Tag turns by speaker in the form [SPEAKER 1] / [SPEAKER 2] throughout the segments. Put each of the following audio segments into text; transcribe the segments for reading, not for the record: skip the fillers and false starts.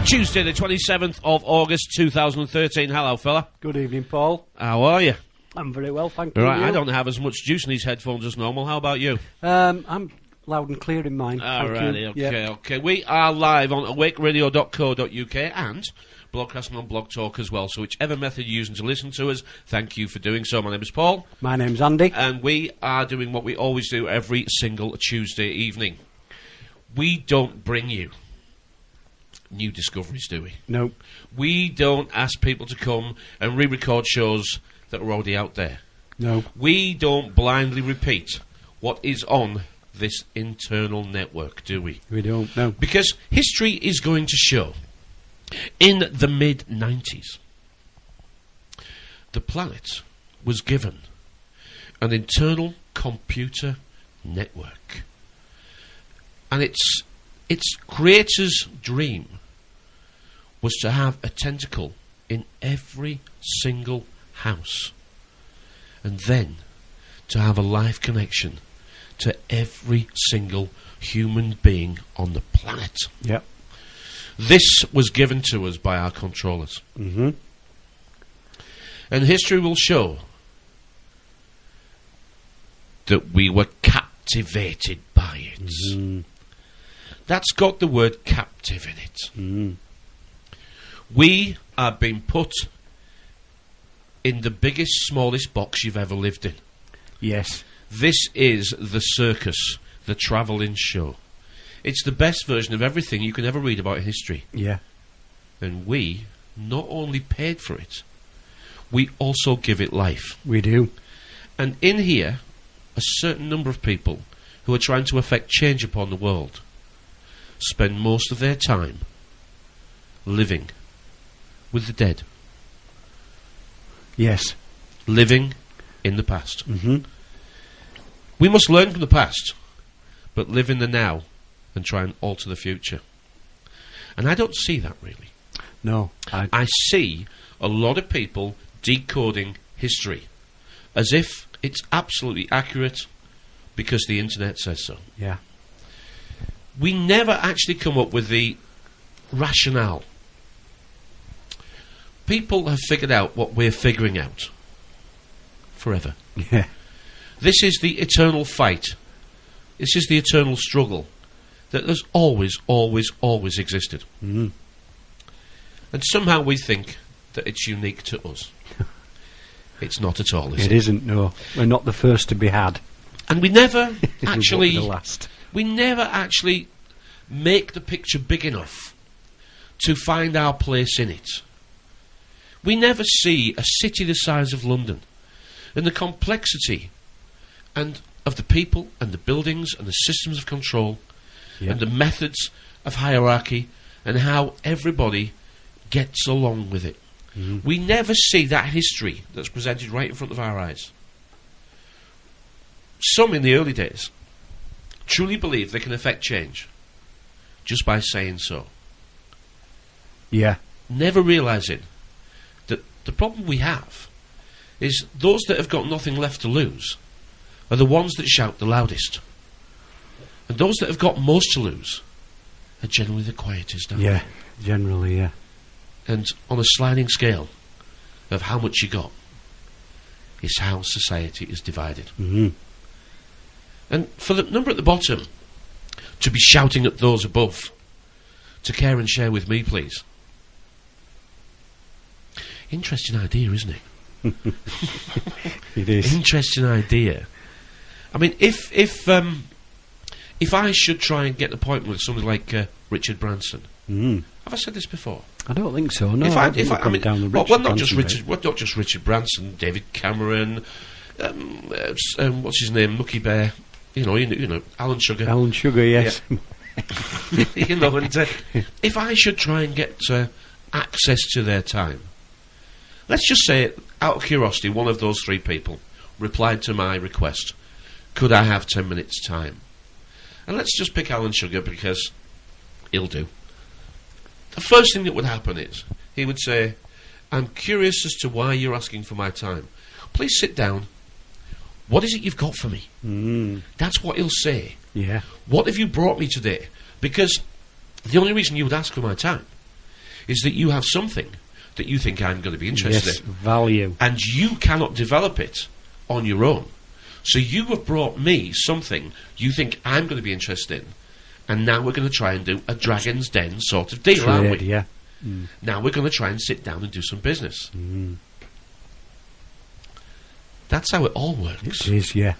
[SPEAKER 1] Tuesday, the 27th of August, 2013. Hello, fella.
[SPEAKER 2] Good evening, Paul.
[SPEAKER 1] How are you?
[SPEAKER 2] I'm very well, thank you.
[SPEAKER 1] Right, I don't have as much juice in these headphones as normal. How about you?
[SPEAKER 2] I'm loud and clear in mine.
[SPEAKER 1] Alrighty, okay. We are live on awakeradio.co.uk and broadcasting on Blog Talk as well. So whichever method you're using to listen to us, thank you for doing so. My name is Paul.
[SPEAKER 2] My name's Andy.
[SPEAKER 1] And we are doing what we always do every single Tuesday evening. We don't bring you new discoveries, do we?
[SPEAKER 2] No.
[SPEAKER 1] We don't ask people to come and re-record shows that are already out there.
[SPEAKER 2] No.
[SPEAKER 1] We don't blindly repeat what is on this internal network, do we?
[SPEAKER 2] We don't, no.
[SPEAKER 1] Because history is going to show, in the mid-90s, the planet was given an internal computer network. And its creator's dream was to have a tentacle in every single house, and then to have a live connection to every single human being on the planet.
[SPEAKER 2] Yep.
[SPEAKER 1] This was given to us by our controllers.
[SPEAKER 2] Mm-hmm.
[SPEAKER 1] And history will show that we were captivated by it.
[SPEAKER 2] Mm-hmm.
[SPEAKER 1] That's got the word captive in it.
[SPEAKER 2] Mm-hmm.
[SPEAKER 1] We are being put in the biggest, smallest box you've ever lived in.
[SPEAKER 2] Yes.
[SPEAKER 1] This is the circus, the travelling show. It's the best version of everything you can ever read about in history.
[SPEAKER 2] Yeah.
[SPEAKER 1] And we not only paid for it, we also give it life.
[SPEAKER 2] We do.
[SPEAKER 1] And in here, a certain number of people who are trying to effect change upon the world spend most of their time living with the dead.
[SPEAKER 2] Yes.
[SPEAKER 1] Living in the past.
[SPEAKER 2] Mm-hmm.
[SPEAKER 1] We must learn from the past, but live in the now and try and alter the future. And I don't see that, really.
[SPEAKER 2] No.
[SPEAKER 1] I see a lot of people decoding history as if it's absolutely accurate because the internet says so.
[SPEAKER 2] Yeah.
[SPEAKER 1] We never actually come up with the rationale. People have figured out what we're figuring out forever.
[SPEAKER 2] Yeah.
[SPEAKER 1] This is the eternal fight. This is the eternal struggle that has always, always, always existed.
[SPEAKER 2] Mm-hmm.
[SPEAKER 1] And somehow we think that it's unique to us. It's not at all, is it?
[SPEAKER 2] It isn't, no. We're not the first to be had.
[SPEAKER 1] And we never actually...
[SPEAKER 2] the last.
[SPEAKER 1] We never actually make the picture big enough to find our place in it. We never see a city the size of London and the complexity and of the people and the buildings and the systems of control and the methods of hierarchy and how everybody gets along with it.
[SPEAKER 2] Mm-hmm.
[SPEAKER 1] We never see that history that's presented right in front of our eyes. Some in the early days truly believe they can effect change just by saying so.
[SPEAKER 2] Yeah.
[SPEAKER 1] Never realising that the problem we have is those that have got nothing left to lose are the ones that shout the loudest. And those that have got most to lose are generally the quietest.
[SPEAKER 2] Yeah, generally, yeah.
[SPEAKER 1] And on a sliding scale of how much you got is how society is divided.
[SPEAKER 2] Mm-hmm.
[SPEAKER 1] And for the number at the bottom to be shouting at those above to care and share with me, please. Interesting idea, isn't it?
[SPEAKER 2] It is.
[SPEAKER 1] Interesting idea. I mean, if I should try and get an appointment with somebody like Richard Branson, have I said this before?
[SPEAKER 2] I don't think so. No.
[SPEAKER 1] I
[SPEAKER 2] mean,
[SPEAKER 1] down not just Richard Branson, David Cameron, what's his name, Mucky Bear, you know, Alan Sugar.
[SPEAKER 2] Alan Sugar, yes.
[SPEAKER 1] Yeah. You know, and if I should try and get access to their time, let's just say, out of curiosity, one of those three people replied to my request, could I have 10 minutes time? And let's just pick Alan Sugar because he'll do. The first thing that would happen is, he would say, I'm curious as to why you're asking for my time. Please sit down. What is it you've got for me? That's what he'll say.
[SPEAKER 2] Yeah.
[SPEAKER 1] What have you brought me today? Because the only reason you would ask for my time is that you have something that you think I'm going to be interested in.
[SPEAKER 2] Value.
[SPEAKER 1] And you cannot develop it on your own. So you have brought me something you think I'm going to be interested in, and now we're going to try and do a Dragon's Den sort of deal, aren't we?
[SPEAKER 2] Yeah.
[SPEAKER 1] Now we're going to try and sit down and do some business. That's how it all works.
[SPEAKER 2] It is, yeah.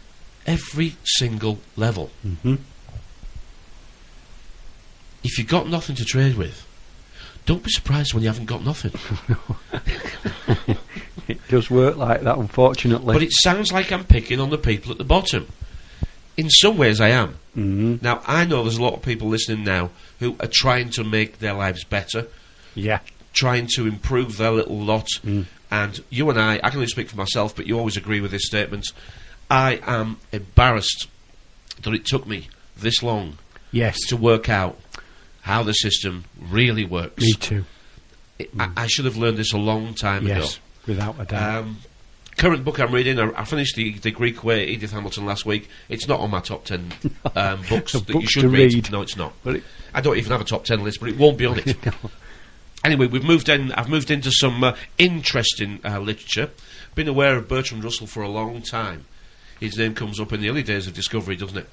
[SPEAKER 1] Every single level. If you've got nothing to trade with, don't be surprised when you haven't got nothing.
[SPEAKER 2] It does work like that, unfortunately.
[SPEAKER 1] But it sounds like I'm picking on the people at the bottom. In some ways I am. Now, I know there's a lot of people listening now who are trying to make their lives better, trying to improve their little lot. And you and I can only speak for myself, but you always agree with this statement. I am embarrassed that it took me this long to work out how the system really works.
[SPEAKER 2] Me too.
[SPEAKER 1] I should have learned this a long time ago.
[SPEAKER 2] Yes, without a doubt.
[SPEAKER 1] Current book I'm reading, I finished the Greek Way, Edith Hamilton, last week. It's not on my top 10 books that you should read. No, it's not. I don't even have a top 10 list, but it won't be on it. Anyway, I've moved into some interesting literature. Been aware of Bertrand Russell for a long time. His name comes up in the early days of Discovery, doesn't it?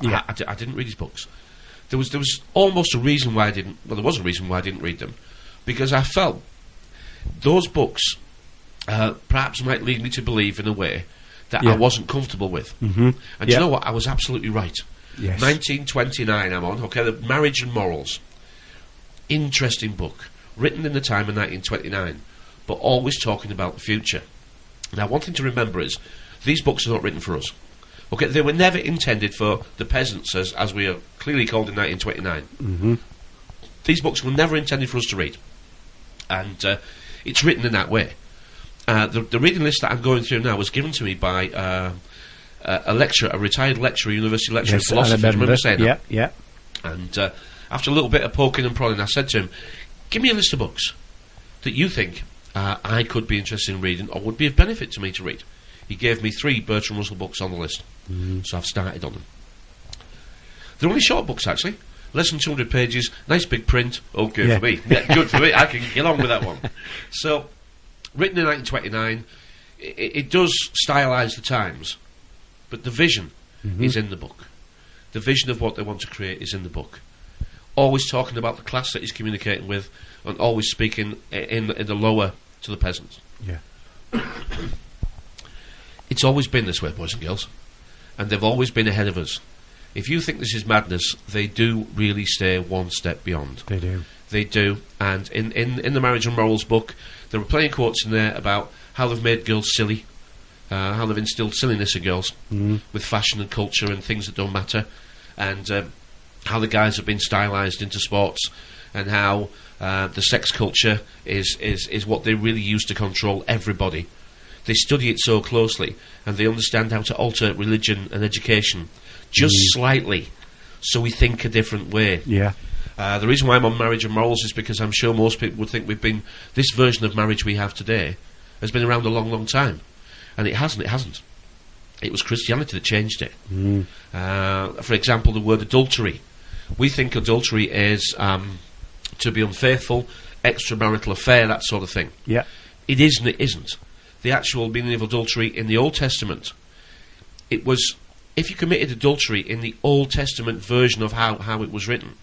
[SPEAKER 1] But I didn't read his books. There was almost a reason why I didn't. Well, there was a reason why I didn't read them, because I felt those books perhaps might lead me to believe in a way that I wasn't comfortable with. And you know what? I was absolutely right. 1929 I'm on. Okay, the Marriage and Morals. Interesting book, written in the time of 1929, but always talking about the future. Now, one thing to remember is these books are not written for us. Okay, they were never intended for the peasants, as we are clearly called in 1929. These books were never intended for us to read, and it's written in that way. The reading list that I'm going through now was given to me by a lecturer, a retired lecturer, university lecturer in philosophy. I remember saying that.
[SPEAKER 2] Yeah.
[SPEAKER 1] And after a little bit of poking and prodding, I said to him, "Give me a list of books that you think I could be interested in reading or would be of benefit to me to read." He gave me 3 Bertrand Russell books on the list, so I've started on them. They're only short books, actually. Less than 200 pages, nice big print. Oh, good for me. Yeah, good for me. I can get on with that one. So, written in 1929, it does stylise the times, but the vision is in the book. The vision of what they want to create is in the book. Always talking about the class that he's communicating with, and always speaking in the lower to the peasants.
[SPEAKER 2] Yeah.
[SPEAKER 1] It's always been this way, boys and girls, and they've always been ahead of us. If you think this is madness, they do really stay one step beyond.
[SPEAKER 2] They do.
[SPEAKER 1] They do. And in the Marriage and Morals book, there were plenty of quotes in there about how they've made girls silly, how they've instilled silliness in girls with fashion and culture and things that don't matter, and how the guys have been stylised into sports, and how the sex culture is what they really use to control everybody. They study it so closely, and they understand how to alter religion and education just slightly, so we think a different way.
[SPEAKER 2] Yeah.
[SPEAKER 1] The reason why I'm on Marriage and Morals is because I'm sure most people would think this version of marriage we have today has been around a long, long time. And it hasn't. It was Christianity that changed it. For example, the word adultery. We think adultery is to be unfaithful, extramarital affair, that sort of thing.
[SPEAKER 2] Yeah.
[SPEAKER 1] It is and it isn't. The actual meaning of adultery in the Old Testament, it was, if you committed adultery in the Old Testament version of how it was written,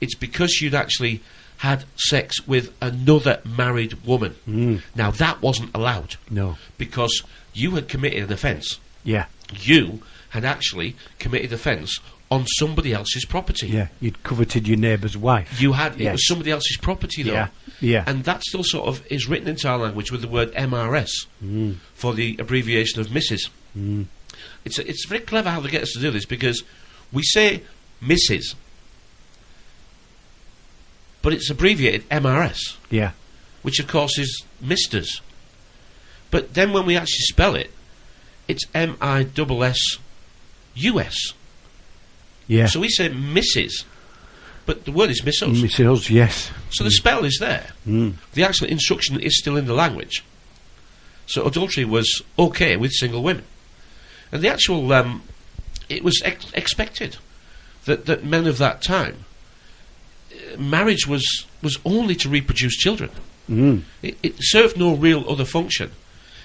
[SPEAKER 1] it's because you'd actually had sex with another married woman. Now, that wasn't allowed.
[SPEAKER 2] No.
[SPEAKER 1] Because you had committed an offence.
[SPEAKER 2] Yeah.
[SPEAKER 1] You had actually committed offence on somebody else's property.
[SPEAKER 2] Yeah, you'd coveted your neighbour's wife.
[SPEAKER 1] You had, it was somebody else's property, though.
[SPEAKER 2] Yeah.
[SPEAKER 1] And that still sort of is written into our language with the word MRS for the abbreviation of Mrs. It's very clever how they get us to do this, because we say Mrs., but it's abbreviated MRS.
[SPEAKER 2] Yeah.
[SPEAKER 1] Which, of course, is Misters. But then when we actually spell it, it's MISS.
[SPEAKER 2] Yeah.
[SPEAKER 1] So we say Mrs., but the word is Missos.
[SPEAKER 2] Missos, yes.
[SPEAKER 1] So the spell is there. The actual instruction is still in the language. So adultery was okay with single women. And the actual, it was expected that men of that time marriage was only to reproduce children. It served no real other function.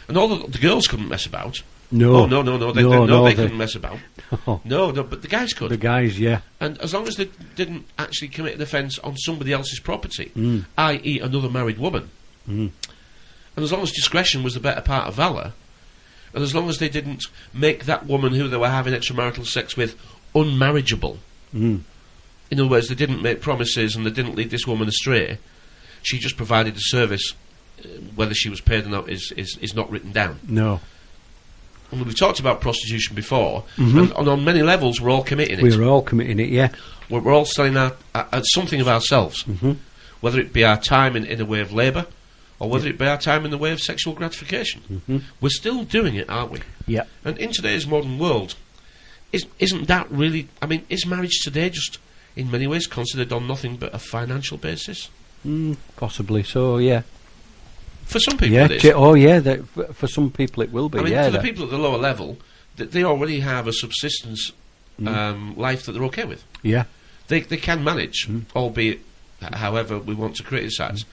[SPEAKER 1] And all the girls couldn't mess about.
[SPEAKER 2] No.
[SPEAKER 1] Oh, no, they couldn't mess about. No, but the guys could.
[SPEAKER 2] The guys, yeah.
[SPEAKER 1] And as long as they didn't actually commit an offence on somebody else's property, i.e. another married woman, and as long as discretion was the better part of valour, and as long as they didn't make that woman who they were having extramarital sex with unmarriageable, in other words, they didn't make promises and they didn't lead this woman astray, she just provided a service, whether she was paid or not is not written down.
[SPEAKER 2] No.
[SPEAKER 1] And we've talked about prostitution before, and on many levels we're all committing it.
[SPEAKER 2] We're all committing it, yeah.
[SPEAKER 1] We're all selling something of ourselves, whether it be our time in a way of labour, or whether it be our time in the way of sexual gratification. We're still doing it, aren't we?
[SPEAKER 2] Yeah.
[SPEAKER 1] And in today's modern world, isn't that really... I mean, is marriage today just, in many ways, considered on nothing but a financial basis?
[SPEAKER 2] Possibly so, yeah.
[SPEAKER 1] For some people it is.
[SPEAKER 2] Oh, yeah, for some people it will be,
[SPEAKER 1] I mean, for the people at the lower level, they already have a subsistence life that they're okay with.
[SPEAKER 2] Yeah.
[SPEAKER 1] They can manage, albeit however we want to criticise.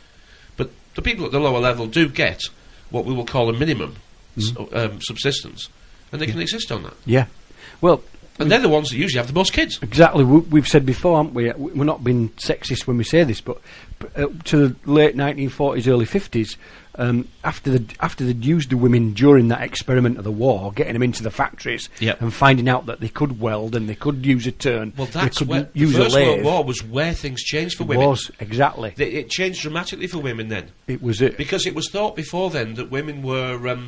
[SPEAKER 1] But the people at the lower level do get what we will call a minimum subsistence, and they can exist on that.
[SPEAKER 2] Yeah. Well...
[SPEAKER 1] And they're the ones that usually have the most kids.
[SPEAKER 2] Exactly. We've said before, haven't we? We're not being sexist when we say this, but to the late 1940s, early 50s, after they'd used the women during that experiment of the war, getting them into the factories and finding out that they could weld and they could use a turn.
[SPEAKER 1] Well, that's where the First World War was where things changed for women.
[SPEAKER 2] It was, exactly.
[SPEAKER 1] It changed dramatically for women then.
[SPEAKER 2] It was it.
[SPEAKER 1] Because it was thought before then that women were...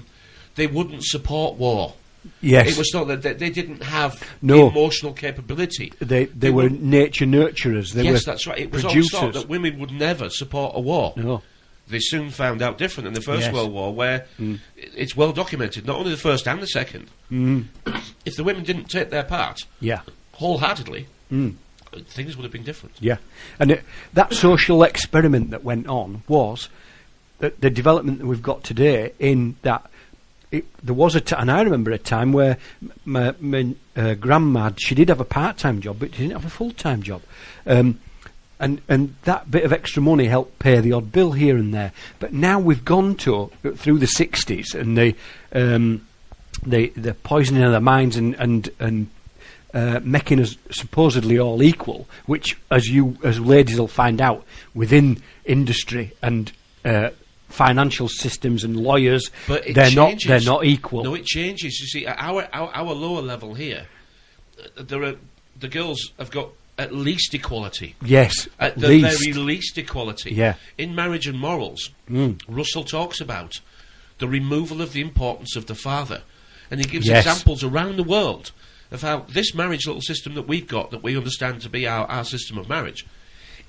[SPEAKER 1] they wouldn't support war.
[SPEAKER 2] Yes.
[SPEAKER 1] It was thought that they didn't have the emotional capability.
[SPEAKER 2] They were nature nurturers.
[SPEAKER 1] Yes, that's right. It was always thought that women would never support a war. No. They soon found out different in the First World War, where it's well documented, not only the first and the second. If the women didn't take their part wholeheartedly, things would have been different. Yeah.
[SPEAKER 2] And that social experiment that went on was the development that we've got today in that... there was and I remember a time where my grandma, she did have a part-time job, but she didn't have a full-time job, and that bit of extra money helped pay the odd bill here and there. But now we've gone through the 60s, and the poisoning of the minds and making us supposedly all equal, which as ladies will find out within industry and financial systems and lawyers,
[SPEAKER 1] but
[SPEAKER 2] they're not equal.
[SPEAKER 1] No, it changes. You see, at our lower level here, the girls have got at least equality.
[SPEAKER 2] Yes,
[SPEAKER 1] at the very least equality.
[SPEAKER 2] Yeah.
[SPEAKER 1] In Marriage and Morals, Russell talks about the removal of the importance of the father, and he gives examples around the world of how this marriage little system that we've got, that we understand to be our system of marriage,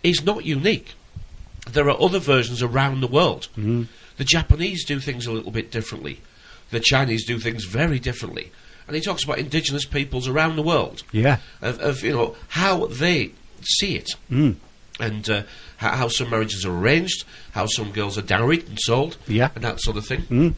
[SPEAKER 1] is not unique. There are other versions around the world. The Japanese do things a little bit differently. The Chinese do things very differently. And he talks about indigenous peoples around the world. Yeah. Of how they see it. And how some marriages are arranged, how some girls are dowried and sold, and that sort of thing.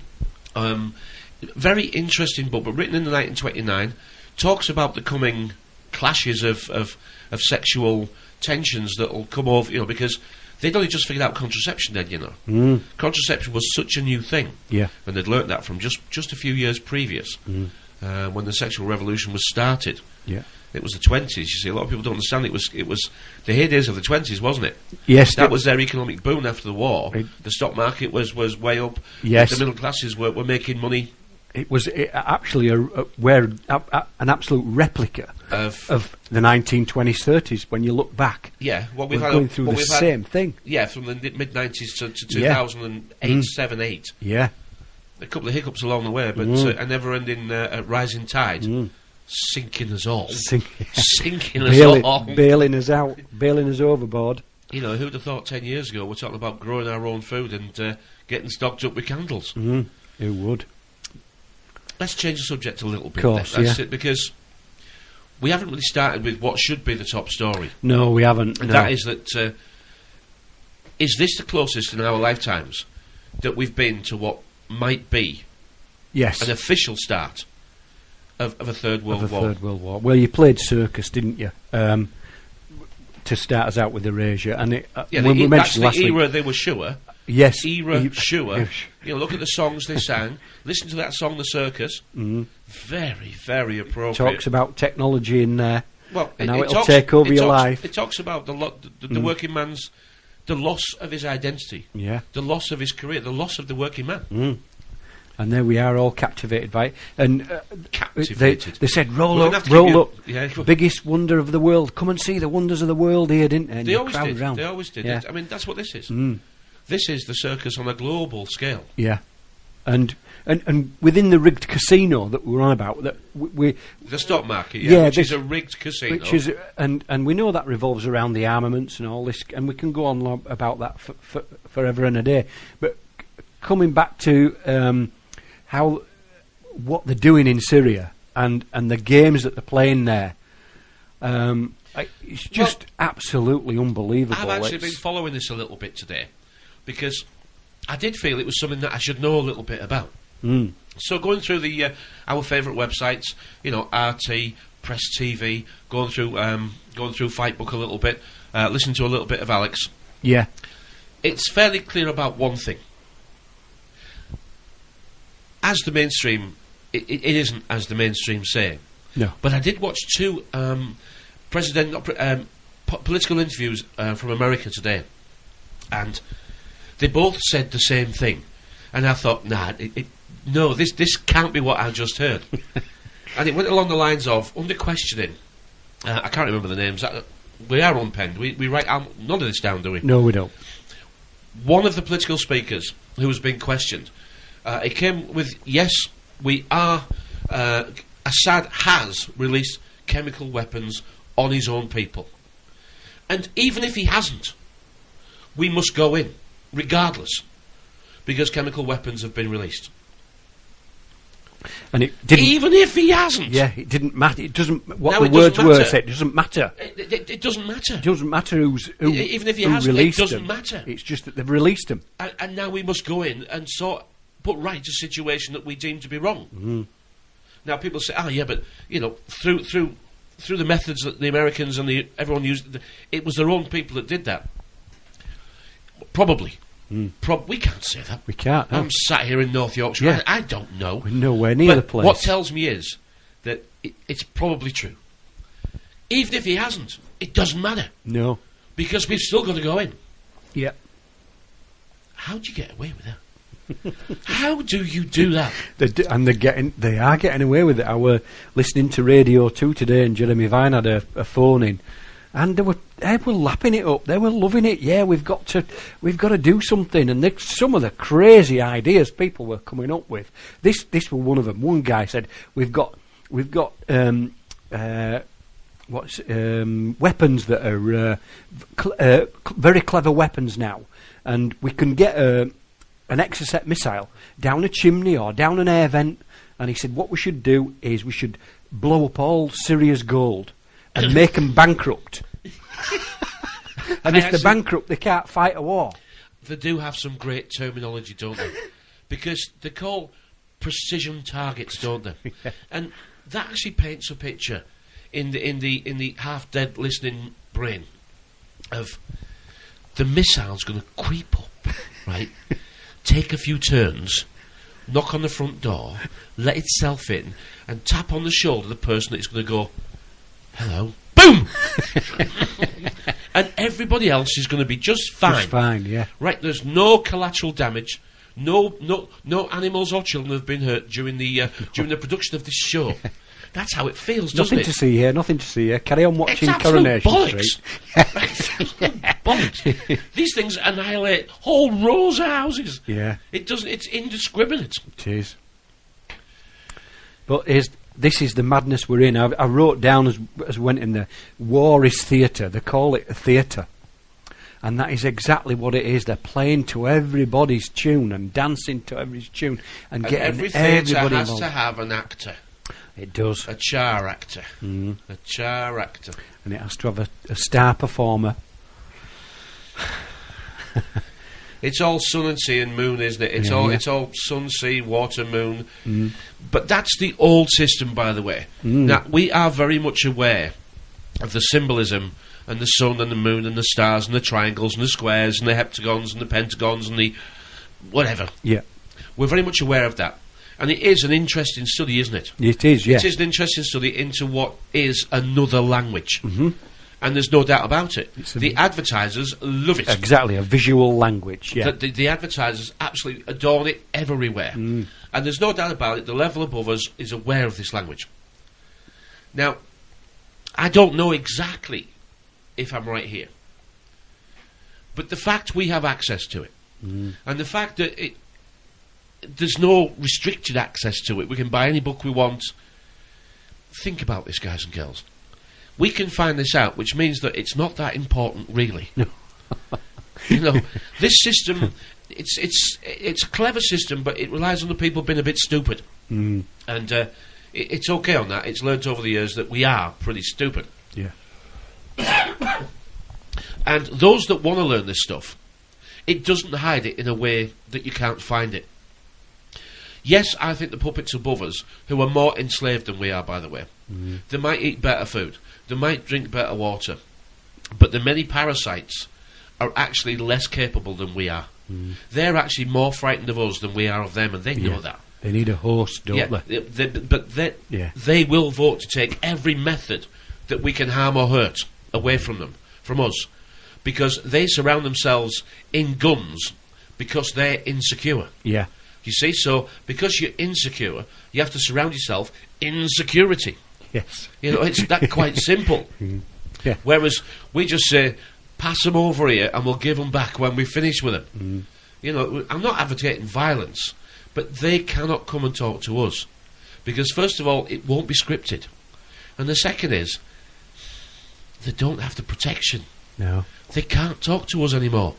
[SPEAKER 1] Very interesting book, but written in 1929, talks about the coming clashes of sexual tensions that will come over, because they'd only just figured out contraception then, Contraception was such a new thing. Yeah. And they'd learnt that from just a few years previous, when the sexual revolution was started. Yeah. It was the 20s, you see. A lot of people don't understand it was the heydays of the 20s, wasn't it? Yes. That was their economic boom after the war. The stock market was way up. Yes. The middle classes were making money.
[SPEAKER 2] It was actually an absolute replica of the 1920s, 30s. When you look back,
[SPEAKER 1] we're
[SPEAKER 2] going through the same thing.
[SPEAKER 1] Yeah, from the mid 90s to 2008, 7, 8. Yeah, a couple of hiccups along the way, but a never-ending rising tide, sinking us all, sinking us all,
[SPEAKER 2] bailing us out, bailing us overboard.
[SPEAKER 1] Who'd have thought 10 years ago we're talking about growing our own food and getting stocked up with candles?
[SPEAKER 2] Who would?
[SPEAKER 1] Let's change the subject a little bit.
[SPEAKER 2] Of course,
[SPEAKER 1] That's it, because we haven't really started with what should be the top story.
[SPEAKER 2] No, we haven't.
[SPEAKER 1] And that is that, is this the closest in our lifetimes that we've been to what might be an official start of a Third World War?
[SPEAKER 2] Well, you played circus, didn't you? to start us out with Erasure, and
[SPEAKER 1] when we mentioned
[SPEAKER 2] last week,
[SPEAKER 1] era they were sure.
[SPEAKER 2] Yes,
[SPEAKER 1] Sure. Look at the songs they sang. Listen to that song, The Circus. Very, very appropriate.
[SPEAKER 2] Talks about technology in there.
[SPEAKER 1] Well,
[SPEAKER 2] and how it'll take over your life.
[SPEAKER 1] It talks about the working man's, the loss of his identity, the loss of his career, the loss of the working man.
[SPEAKER 2] And there we are, all captivated by it. And
[SPEAKER 1] captivated.
[SPEAKER 2] They said, roll up, biggest wonder of the world. Come and see the wonders of the world here, didn't they? And
[SPEAKER 1] they always did.
[SPEAKER 2] Around.
[SPEAKER 1] They always did.
[SPEAKER 2] Yeah.
[SPEAKER 1] I mean, that's what this is. This is the circus on a global scale.
[SPEAKER 2] Yeah. And within the rigged casino that we were on about, that we
[SPEAKER 1] the stock market, which is a rigged casino,
[SPEAKER 2] which is and we know that revolves around the armaments and all this, and we can go on about that for forever and a day. But coming back to what they're doing in Syria and the games that they're playing there, it's just absolutely unbelievable.
[SPEAKER 1] I've actually been following this a little bit today because I did feel it was something that I should know a little bit about. So going through our favourite websites, RT, Press TV, going through Fightbook a little bit, listen to a little bit of Alex.
[SPEAKER 2] Yeah,
[SPEAKER 1] it's fairly clear about one thing. As the mainstream, it isn't as the mainstream say.
[SPEAKER 2] No,
[SPEAKER 1] but I did watch two political interviews from America today, and they both said the same thing, and I thought, no, this can't be what I just heard. And it went along the lines of, under questioning, I can't remember the names, we are unpenned, we write none of this down, do we?
[SPEAKER 2] No, we don't.
[SPEAKER 1] One of the political speakers who was being questioned, it came with, yes, we are, Assad has released chemical weapons on his own people. And even if he hasn't, we must go in, regardless, because chemical weapons have been released.
[SPEAKER 2] And it didn't.
[SPEAKER 1] Even if he hasn't.
[SPEAKER 2] Yeah, it didn't matter. It doesn't. What the words were said. It doesn't matter.
[SPEAKER 1] It doesn't matter.
[SPEAKER 2] It doesn't matter who
[SPEAKER 1] even if he hasn't, it doesn't
[SPEAKER 2] them.
[SPEAKER 1] matter.
[SPEAKER 2] It's just that they've released them.
[SPEAKER 1] And now we must go in and put right a situation that we deem to be wrong. Now people say, but through the methods that the Americans and everyone used, it was their own people that did that. Probably. We can't say that.
[SPEAKER 2] We can't. No.
[SPEAKER 1] I'm sat here in North Yorkshire.
[SPEAKER 2] Yeah.
[SPEAKER 1] I don't know.
[SPEAKER 2] We're nowhere near the place.
[SPEAKER 1] What tells me is that it's probably true. Even if he hasn't, it doesn't matter.
[SPEAKER 2] No.
[SPEAKER 1] Because we've still got to go in.
[SPEAKER 2] Yeah.
[SPEAKER 1] How do you get away with that? How do you do that?
[SPEAKER 2] They are getting away with it. I were listening to Radio 2 today, and Jeremy Vine had a phone in, and they were lapping it up. They were loving it. Yeah, we've got to do something. And some of the crazy ideas people were coming up with. This was one of them. One guy said, we've got weapons that are very clever weapons now, and we can get an Exocet missile down a chimney or down an air vent. And he said, what we should do is we should blow up all Syria's gold and make them bankrupt. And if they're bankrupt, they can't fight a war.
[SPEAKER 1] They do have some great terminology, don't they? Because they call precision targets, don't they? Yeah. And that actually paints a picture in the half-dead listening brain of the missile's going to creep up, right? Take a few turns, knock on the front door, let itself in, and tap on the shoulder of the person that's going to go, hello, boom! And everybody else is going to be just fine.
[SPEAKER 2] Just fine, yeah.
[SPEAKER 1] Right, there's no collateral damage, no animals or children have been hurt during the production of this show. That's how it feels, doesn't it?
[SPEAKER 2] Nothing to see here. Carry on watching
[SPEAKER 1] it's
[SPEAKER 2] Coronation
[SPEAKER 1] bollocks.
[SPEAKER 2] Street.
[SPEAKER 1] Bollocks. These things annihilate whole rows of houses.
[SPEAKER 2] Yeah.
[SPEAKER 1] It doesn't. It's indiscriminate.
[SPEAKER 2] It is. But this is the madness we're in. I wrote down as went in there. War is theatre. They call it a theatre, and that is exactly what it is. They're playing to everybody's tune and dancing to everybody's tune and getting
[SPEAKER 1] every theatre
[SPEAKER 2] everybody
[SPEAKER 1] has
[SPEAKER 2] involved.
[SPEAKER 1] to have an actor.
[SPEAKER 2] It does.
[SPEAKER 1] A char actor. A char actor.
[SPEAKER 2] And it has to have a star performer.
[SPEAKER 1] It's all sun and sea and moon, isn't it? It's all sun, sea, water, moon. But that's the old system, by the way. Now, we are very much aware of the symbolism and the sun and the moon and the stars and the triangles and the squares and the heptagons and the pentagons and the whatever.
[SPEAKER 2] Yeah.
[SPEAKER 1] We're very much aware of that. And it is an interesting study, isn't it?
[SPEAKER 2] It is, yes.
[SPEAKER 1] It is an interesting study into what is another language.
[SPEAKER 2] Mm-hmm.
[SPEAKER 1] And there's no doubt about it. The advertisers love it.
[SPEAKER 2] Exactly, a visual language, yeah.
[SPEAKER 1] The advertisers absolutely adorn it everywhere. And there's no doubt about it, the level above us is aware of this language. Now, I don't know exactly if I'm right here. But the fact we have access to it, and the fact that there's no restricted access to it, we can buy any book we want. Think about this, guys and girls. We can find this out, which means that it's not that important, really. You know, this system, it's a clever system, but it relies on the people being a bit stupid. And it's okay on that. It's learnt over the years that we are pretty stupid.
[SPEAKER 2] Yeah.
[SPEAKER 1] And those that want to learn this stuff, it doesn't hide it in a way that you can't find it. Yes, I think the puppets above us, who are more enslaved than we are, by the way, they might eat better food, they might drink better water, but the many parasites are actually less capable than we are. They're actually more frightened of us than we are of them, and they know that.
[SPEAKER 2] They need a host, don't they?
[SPEAKER 1] But they will vote to take every method that we can harm or hurt away from them, from us, because they surround themselves in guns because they're insecure.
[SPEAKER 2] Yeah.
[SPEAKER 1] You see, so because you're insecure, you have to surround yourself in security.
[SPEAKER 2] Yes.
[SPEAKER 1] You know, it's that quite simple.
[SPEAKER 2] Yeah.
[SPEAKER 1] Whereas we just say, pass them over here and we'll give them back when we finish with them. You know, I'm not advocating violence, but they cannot come and talk to us. Because first of all, it won't be scripted. And the second is, they don't have the protection.
[SPEAKER 2] No.
[SPEAKER 1] They can't talk to us anymore.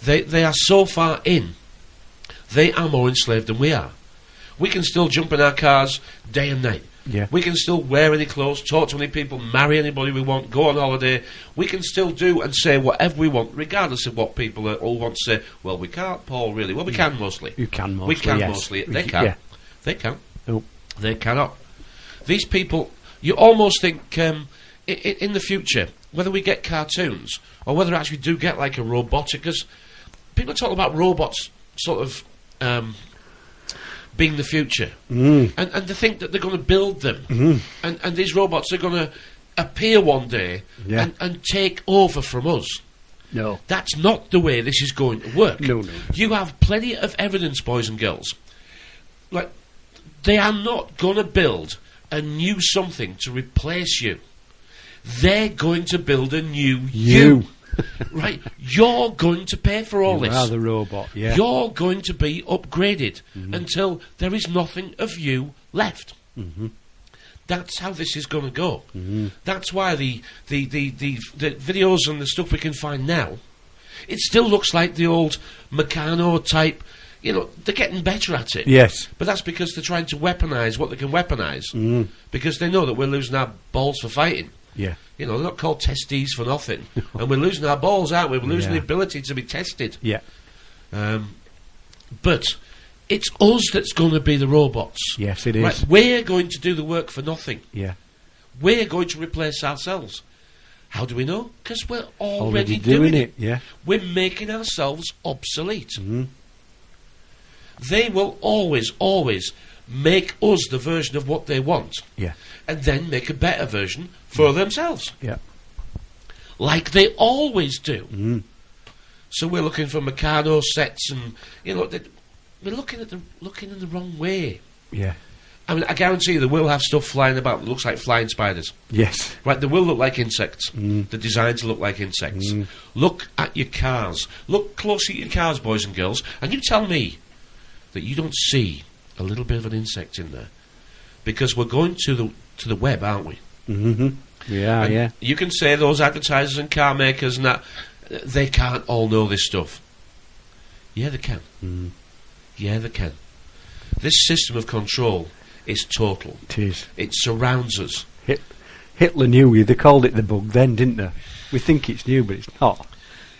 [SPEAKER 1] They are so far in. They are more enslaved than we are. We can still jump in our cars day and night.
[SPEAKER 2] Yeah.
[SPEAKER 1] We can still wear any clothes, talk to any people, marry anybody we want, go on holiday. We can still do and say whatever we want, regardless of what people all want to say. Well, we can't, Paul, really. Well, we can mostly.
[SPEAKER 2] You can mostly,
[SPEAKER 1] We can
[SPEAKER 2] yes.
[SPEAKER 1] mostly. They can.
[SPEAKER 2] Yeah.
[SPEAKER 1] They can.
[SPEAKER 2] Oh.
[SPEAKER 1] They cannot. These people, you almost think, in the future, whether we get cartoons, or whether actually we do get like a robotic, because people talk about robots sort of being the future, and they think that they're going to build them, and these robots are going to appear one day and take over from us.
[SPEAKER 2] No.
[SPEAKER 1] That's not the way this is going to work.
[SPEAKER 2] No.
[SPEAKER 1] You have plenty of evidence, boys and girls. Like, they are not going to build a new something to replace you. They're going to build a new you. Right? You're going to pay for all this.
[SPEAKER 2] You are the robot, yeah.
[SPEAKER 1] You're going to be upgraded until there is nothing of you left. That's how this is going to go. That's why the videos and the stuff we can find now, it still looks like the old Meccano type. You know, they're getting better at it.
[SPEAKER 2] Yes.
[SPEAKER 1] But that's because they're trying to weaponise what they can weaponise. Because they know that we're losing our balls for fighting.
[SPEAKER 2] Yeah.
[SPEAKER 1] You know, they're not called testes for nothing. And we're losing our balls, aren't we? We're losing the ability to be tested.
[SPEAKER 2] Yeah.
[SPEAKER 1] But it's us that's going to be the robots.
[SPEAKER 2] Yes, it is.
[SPEAKER 1] Right? We're going to do the work for nothing.
[SPEAKER 2] Yeah.
[SPEAKER 1] We're going to replace ourselves. How do we know? Because we're already
[SPEAKER 2] doing it. Yeah.
[SPEAKER 1] We're making ourselves obsolete. They will always make us the version of what they want.
[SPEAKER 2] Yeah.
[SPEAKER 1] And then make a better version for themselves.
[SPEAKER 2] Yeah.
[SPEAKER 1] Like they always do. So we're looking for Meccano sets, and you know we're looking in the wrong way.
[SPEAKER 2] Yeah.
[SPEAKER 1] I mean, I guarantee you they will have stuff flying about that looks like flying spiders.
[SPEAKER 2] Yes.
[SPEAKER 1] Right, they will look like insects. The designs look like insects. Look at your cars. Look close at your cars, boys and girls, and you tell me that you don't see a little bit of an insect in there. Because we're going to the web, aren't we?
[SPEAKER 2] Yeah,
[SPEAKER 1] and
[SPEAKER 2] yeah.
[SPEAKER 1] You can say those advertisers and car makers and that, they can't all know this stuff. Yeah, they can. Yeah, they can. This system of control is total.
[SPEAKER 2] It is.
[SPEAKER 1] It surrounds us.
[SPEAKER 2] Hitler knew you. They called it the bug then, didn't they? We think it's new, but it's not.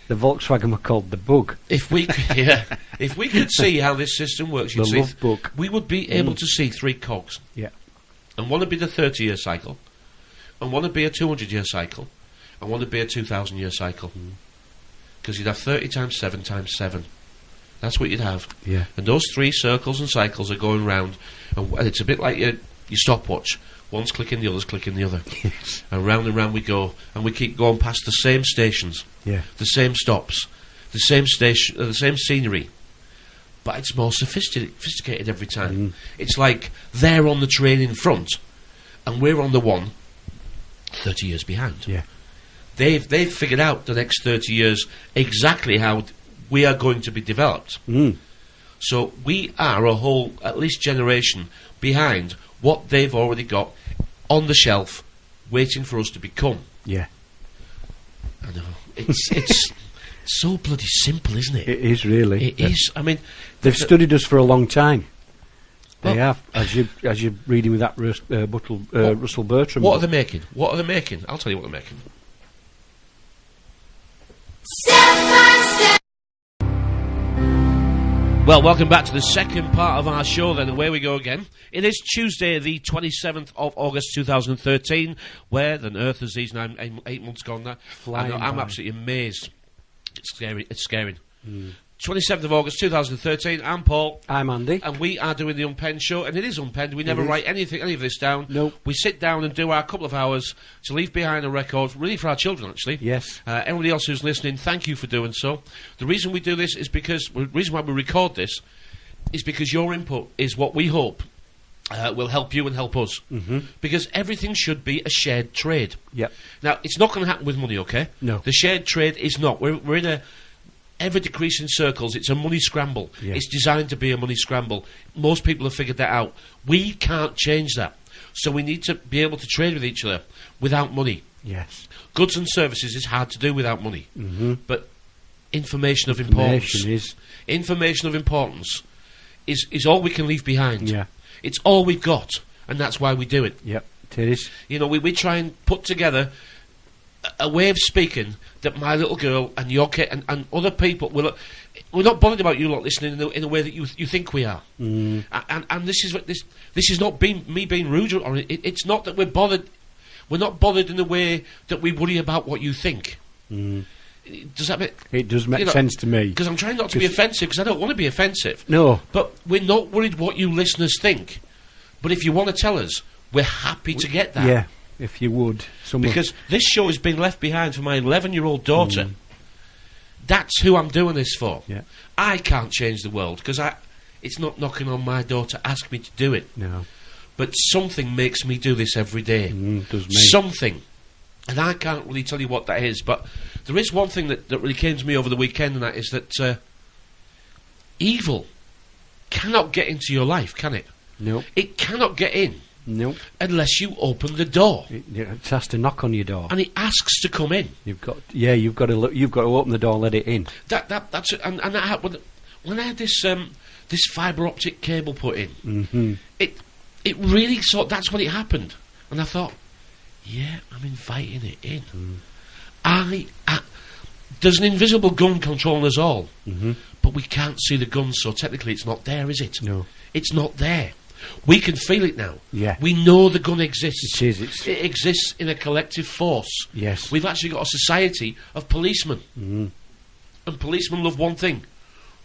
[SPEAKER 2] The Volkswagen were called the bug.
[SPEAKER 1] If we could see how this system works, you'd see
[SPEAKER 2] bug.
[SPEAKER 1] We would be able to see 3 cogs.
[SPEAKER 2] Yeah.
[SPEAKER 1] And one would be the 30-year cycle, and one would be a 200-year cycle, I want to be a 2,000-year cycle. Because you'd have 30 times 7 times 7. That's what you'd have.
[SPEAKER 2] Yeah.
[SPEAKER 1] And those 3 circles and cycles are going round, and it's a bit like your stopwatch. One's clicking, the other's clicking the other.
[SPEAKER 2] Yes.
[SPEAKER 1] And round we go, and we keep going past the same stations,
[SPEAKER 2] Yeah.
[SPEAKER 1] the same stops, the same station, the same scenery. But it's more sophisticated every time. It's like they're on the train in front, and we're on the one 30 years behind.
[SPEAKER 2] Yeah.
[SPEAKER 1] They've figured out the next 30 years exactly how we are going to be developed. So we are a whole, at least, generation behind what they've already got on the shelf, waiting for us to become.
[SPEAKER 2] Yeah.
[SPEAKER 1] I know. It's so bloody simple, isn't it?
[SPEAKER 2] It is really.
[SPEAKER 1] It is. I mean,
[SPEAKER 2] they've studied us for a long time. They
[SPEAKER 1] Well-
[SPEAKER 2] have, as you're reading with that Russell Bertrand.
[SPEAKER 1] What are
[SPEAKER 2] book.
[SPEAKER 1] they making? What are they making? I'll tell you what they're making. Well, welcome back to the second part of our show then, and away we go again. It is Tuesday, the 27th of August 2013. Where on earth has these 8 months gone now?
[SPEAKER 2] Flying
[SPEAKER 1] I'm
[SPEAKER 2] by.
[SPEAKER 1] absolutely amazed. It's scary. It's scaring. 27th of August 2013, I'm Paul.
[SPEAKER 2] I'm Andy.
[SPEAKER 1] And we are doing the Unpenned Show, and it is unpenned. We never
[SPEAKER 2] is.
[SPEAKER 1] write any of this down.
[SPEAKER 2] Nope.
[SPEAKER 1] We sit down and do our couple of hours to leave behind a record, really for our children, actually.
[SPEAKER 2] Yes.
[SPEAKER 1] Everybody else who's listening, thank you for doing so. The reason we do this is because, the reason why we record this is because your input is what we hope will help you and help us. Because everything should be a shared trade.
[SPEAKER 2] Yep.
[SPEAKER 1] Now, it's not going to happen with money, okay?
[SPEAKER 2] No.
[SPEAKER 1] The shared trade is not. We're in a ever-decreasing circles. It's a money scramble.
[SPEAKER 2] Yeah.
[SPEAKER 1] It's designed to be a money scramble. Most people have figured that out. We can't change that. So we need to be able to trade with each other without money.
[SPEAKER 2] Yes.
[SPEAKER 1] Goods and services is hard to do without money. But information of importance. Information of importance is all we can leave behind.
[SPEAKER 2] Yeah.
[SPEAKER 1] It's all we've got, and that's why we do it.
[SPEAKER 2] Yep. It is.
[SPEAKER 1] You know, we try and put together a way of speaking that my little girl and your kid and other people will. We're not bothered about you lot listening in the way that you think we are. And this is what this is not me being rude, or it's not that we're bothered. We're not bothered in the way that we worry about what you think. Does that make?
[SPEAKER 2] It does make sense to me.
[SPEAKER 1] Because I'm trying not to be offensive, because I don't want to be offensive.
[SPEAKER 2] No.
[SPEAKER 1] But we're not worried what you listeners think. But if you want to tell us, we're happy to get that.
[SPEAKER 2] Yeah. If you would.
[SPEAKER 1] Because this show has been left behind for my 11-year-old daughter. That's who I'm doing this for.
[SPEAKER 2] Yeah.
[SPEAKER 1] I can't change the world, because it's not knocking on my door to ask me to do it.
[SPEAKER 2] No.
[SPEAKER 1] But something makes me do this every day.
[SPEAKER 2] Does me.
[SPEAKER 1] Something. And I can't really tell you what that is, but there is one thing that really came to me over the weekend, and that is that evil cannot get into your life, can it?
[SPEAKER 2] Nope.
[SPEAKER 1] It cannot get in
[SPEAKER 2] Nope.
[SPEAKER 1] unless you open the door.
[SPEAKER 2] It has to knock on your door.
[SPEAKER 1] And it asks to come in.
[SPEAKER 2] You've got to open the door and let it in.
[SPEAKER 1] That's it. And that happened when I had this fibre optic cable put in. It really that's when it happened, and I thought, yeah, I'm inviting it in. There's an invisible gun controlling us all, but we can't see the gun, so technically it's not there, is it?
[SPEAKER 2] No.
[SPEAKER 1] It's not there. We can feel it now.
[SPEAKER 2] Yeah.
[SPEAKER 1] We know the gun exists.
[SPEAKER 2] It is.
[SPEAKER 1] It exists in a collective force.
[SPEAKER 2] Yes.
[SPEAKER 1] We've actually got a society of policemen. And policemen love one thing: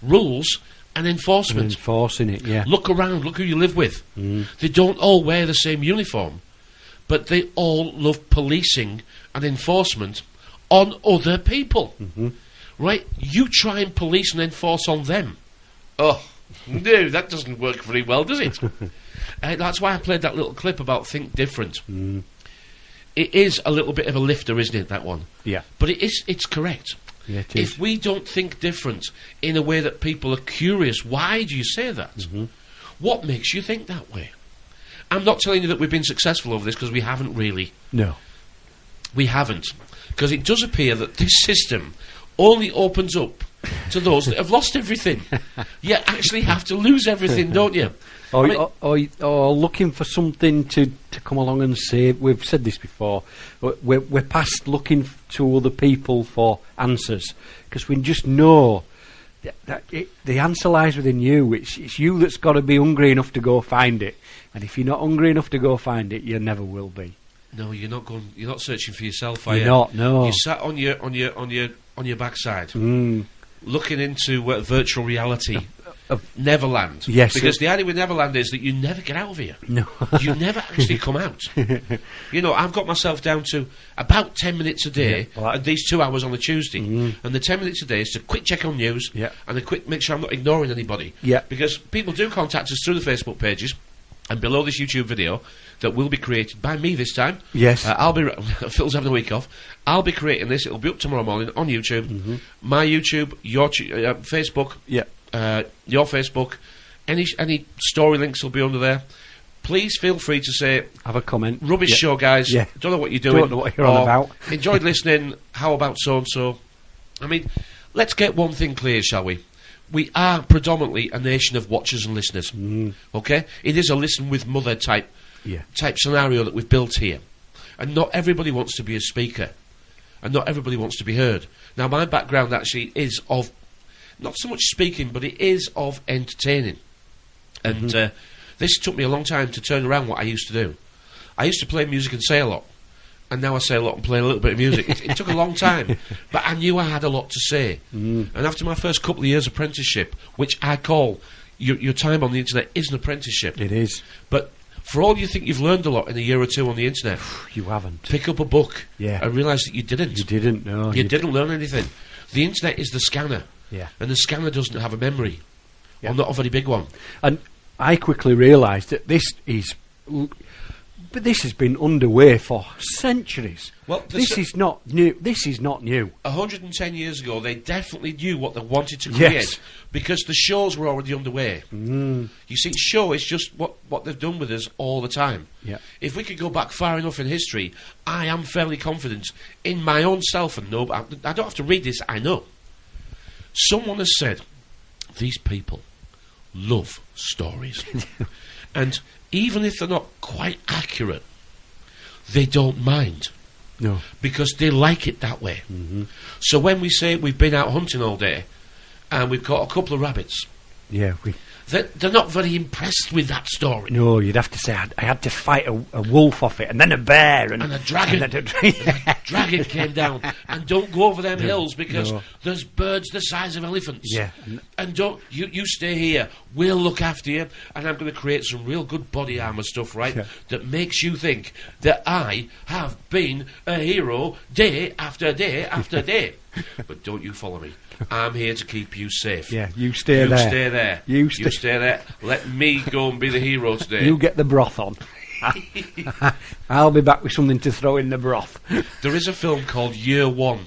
[SPEAKER 1] rules and enforcement.
[SPEAKER 2] Enforcing it, yeah.
[SPEAKER 1] Look around, look who you live with. They don't all wear the same uniform, but they all love policing and enforcement on other people. Right? You try and police and enforce on them. Oh, no, that doesn't work very well, does it? That's why I played that little clip about think different. It is a little bit of a lifter, isn't it, that one?
[SPEAKER 2] Yeah.
[SPEAKER 1] But it's correct.
[SPEAKER 2] Yeah, it is.
[SPEAKER 1] If we don't think different in a way that people are curious, why do you say that? What makes you think that way? I'm not telling you that we've been successful over this, because we haven't really.
[SPEAKER 2] No.
[SPEAKER 1] We haven't. Because it does appear that this system only opens up to those that have lost everything. You actually have to lose everything, don't you?
[SPEAKER 2] Or looking for something to come along and say. We've said this before. We're past looking to other people for answers, because we just know that the answer lies within you. It's you that's got to be hungry enough to go find it. And if you're not hungry enough to go find it, you never will be.
[SPEAKER 1] No, you're not going. You're not searching for yourself, are
[SPEAKER 2] You're
[SPEAKER 1] you?
[SPEAKER 2] not, no.
[SPEAKER 1] You sat on your backside, looking into virtual reality. Neverland.
[SPEAKER 2] Yes.
[SPEAKER 1] Because the idea with Neverland is that you never get out of here.
[SPEAKER 2] No.
[SPEAKER 1] You never actually come out. You know, I've got myself down to about 10 minutes a day, and these 2 hours on a Tuesday. And the 10 minutes a day is to quick check on news, and a quick make sure I'm not ignoring anybody. Because people do contact us through the Facebook pages, and below this YouTube video, that will be created by me this time.
[SPEAKER 2] Yes.
[SPEAKER 1] I'll be... Phil's having a week off. I'll be creating this. It'll be up tomorrow morning on YouTube. My YouTube, your Facebook. Your Facebook, any story links will be under there. Please feel free to say,
[SPEAKER 2] have a comment.
[SPEAKER 1] Rubbish show, guys. Don't know what you're doing.
[SPEAKER 2] Don't know what you're on about.
[SPEAKER 1] Enjoyed listening. How about so and so? I mean, let's get one thing clear, shall we? We are predominantly a nation of watchers and listeners. Okay, it is a listen with mother type scenario that we've built here, and not everybody wants to be a speaker, and not everybody wants to be heard. Now, my background actually is of not so much speaking, but it is of entertaining. And this took me a long time to turn around what I used to do. I used to play music and say a lot. And now I say a lot and play a little bit of music. It took a long time. But I knew I had a lot to say. And after my first couple of years apprenticeship, which I call your time on the internet is an apprenticeship.
[SPEAKER 2] It is.
[SPEAKER 1] But for all you think you've learned a lot in a year or two on the internet,
[SPEAKER 2] you haven't.
[SPEAKER 1] Pick up a book and realise that you didn't.
[SPEAKER 2] You didn't, no.
[SPEAKER 1] You didn't learn anything. The internet is the scanner. And the scanner doesn't have a memory, or not a very big one.
[SPEAKER 2] And I quickly realised that this has been underway for centuries.
[SPEAKER 1] Well,
[SPEAKER 2] this is not new. This is not new.
[SPEAKER 1] 110 years ago, they definitely knew what they wanted to create because the shows were already underway. You see, show is just what they've done with us all the time. If we could go back far enough in history, I am fairly confident in my own self, and no, I don't have to read this. I know. Someone has said, these people love stories. And even if they're not quite accurate, they don't mind.
[SPEAKER 2] No.
[SPEAKER 1] Because they like it that way. So when we say we've been out hunting all day, and we've caught a couple of rabbits, they're not very impressed with that story.
[SPEAKER 2] No, you'd have to say I had to fight a wolf off it, and then a bear, and
[SPEAKER 1] a dragon. And a dragon came down. And don't go over them hills because there's birds the size of elephants. And don't you stay here. We'll look after you, and I'm going to create some real good body armour stuff, right? That makes you think that I have been a hero day after day after day. But don't you follow me. I'm here to keep you safe.
[SPEAKER 2] You stay there.
[SPEAKER 1] Stay there. You stay there. Let me go and be the hero today.
[SPEAKER 2] You get the broth on. I'll be back with something to throw in the broth.
[SPEAKER 1] There is a film called Year One.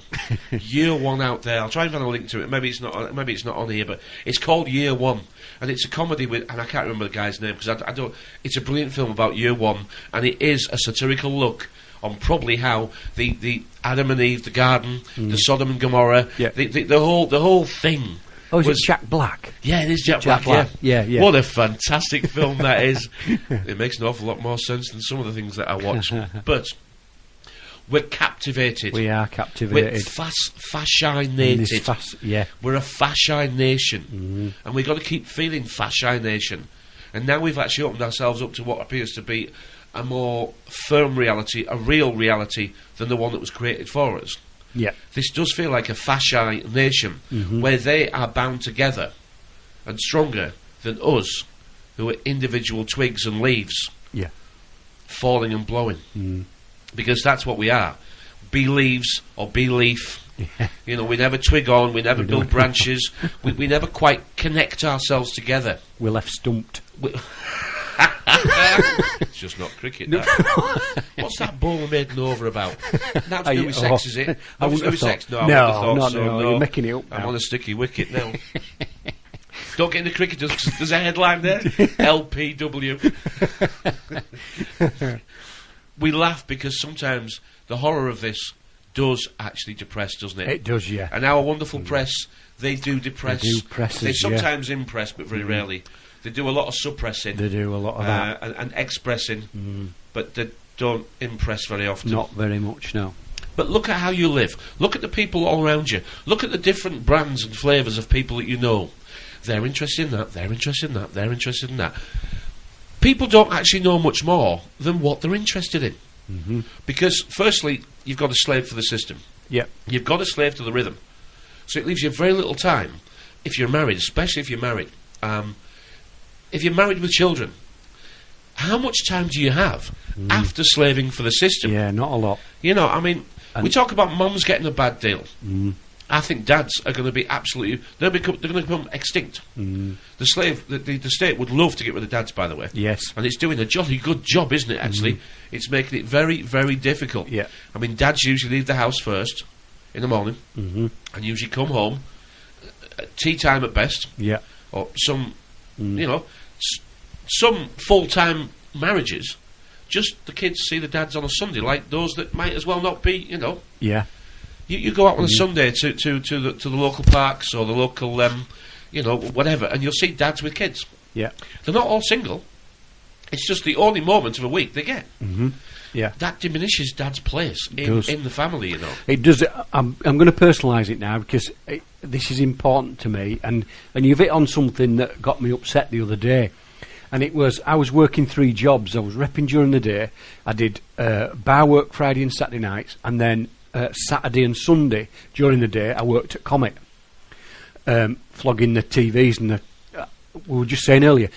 [SPEAKER 1] Year One out there. I'll try and find a link to it. Maybe it's not on here, but it's called Year One, and it's a comedy with, and I can't remember the guy's name because I don't. It's a brilliant film about Year One, and it is a satirical look on probably how the Adam and Eve, the garden, the Sodom and Gomorrah, the whole thing.
[SPEAKER 2] Oh, is it Jack Black?
[SPEAKER 1] Yeah, it is Jack Black.
[SPEAKER 2] Yeah.
[SPEAKER 1] What a fantastic film that is. It makes an awful lot more sense than some of the things that I watch. But we're captivated.
[SPEAKER 2] We are captivated.
[SPEAKER 1] We're fascinated. We're a fascine nation. And we've got to keep feeling fascination. And now we've actually opened ourselves up to what appears to be a more firm reality, a real reality, than the one that was created for us. This does feel like a fascine nation where they are bound together and stronger than us, who are individual twigs and leaves falling and blowing. Because that's what we are. Be leaves or be leaf. You know, we never twig on, we never build branches, we never quite connect ourselves together.
[SPEAKER 2] We're left stumped.
[SPEAKER 1] It's just not cricket, that. What's that ball making over about? Not to do with sex, is it?
[SPEAKER 2] I wouldn't have
[SPEAKER 1] sex?
[SPEAKER 2] thought.
[SPEAKER 1] No, I wouldn't have thought so.
[SPEAKER 2] No, you're making it up
[SPEAKER 1] I'm
[SPEAKER 2] now.
[SPEAKER 1] on a sticky wicket now. Don't get into cricket, there's a headline there. LPW. We laugh because sometimes the horror of this does actually depress, doesn't it?
[SPEAKER 2] It does, yeah.
[SPEAKER 1] And our wonderful press, they do depress.
[SPEAKER 2] They do press
[SPEAKER 1] They
[SPEAKER 2] us,
[SPEAKER 1] sometimes impress, but very rarely. They do a lot of suppressing.
[SPEAKER 2] They do a lot of that.
[SPEAKER 1] And expressing, but they don't impress very often.
[SPEAKER 2] Not very much, no.
[SPEAKER 1] But look at how you live. Look at the people all around you. Look at the different brands and flavours of people that you know. They're interested in that, they're interested in that, they're interested in that. People don't actually know much more than what they're interested in.
[SPEAKER 2] Mm-hmm.
[SPEAKER 1] Because, firstly, you've got to slave for the system.
[SPEAKER 2] Yep.
[SPEAKER 1] You've got to slave to the rhythm. So it leaves you very little time, if you're married, especially if you're married. If you're married with children, how much time do you have after slaving for the system?
[SPEAKER 2] Yeah, not a lot.
[SPEAKER 1] You know, I mean, we talk about mums getting a bad deal. I think dads are going to be absolutely... They're going to become extinct. The state would love to get rid of dads, by the way.
[SPEAKER 2] Yes.
[SPEAKER 1] And it's doing a jolly good job, isn't it, actually? It's making it very, very difficult.
[SPEAKER 2] Yeah.
[SPEAKER 1] I mean, dads usually leave the house first in the morning and usually come home at tea time at best.
[SPEAKER 2] Yeah.
[SPEAKER 1] Or some, you know, some full-time marriages, just the kids see the dads on a Sunday, like those that might as well not be, you know.
[SPEAKER 2] Yeah.
[SPEAKER 1] You go out on a Sunday to the local parks or the local, you know, whatever, and you'll see dads with kids.
[SPEAKER 2] Yeah.
[SPEAKER 1] They're not all single. It's just the only moment of a week they get.
[SPEAKER 2] Yeah.
[SPEAKER 1] That diminishes dad's place in the family, you know.
[SPEAKER 2] It does. I'm going to personalise it now because this is important to me, and you've hit on something that got me upset the other day. And it was, I was working 3 jobs. I was repping during the day. I did bar work Friday and Saturday nights, and then Saturday and Sunday during the day I worked at Comet, flogging the TVs and we were just saying earlier,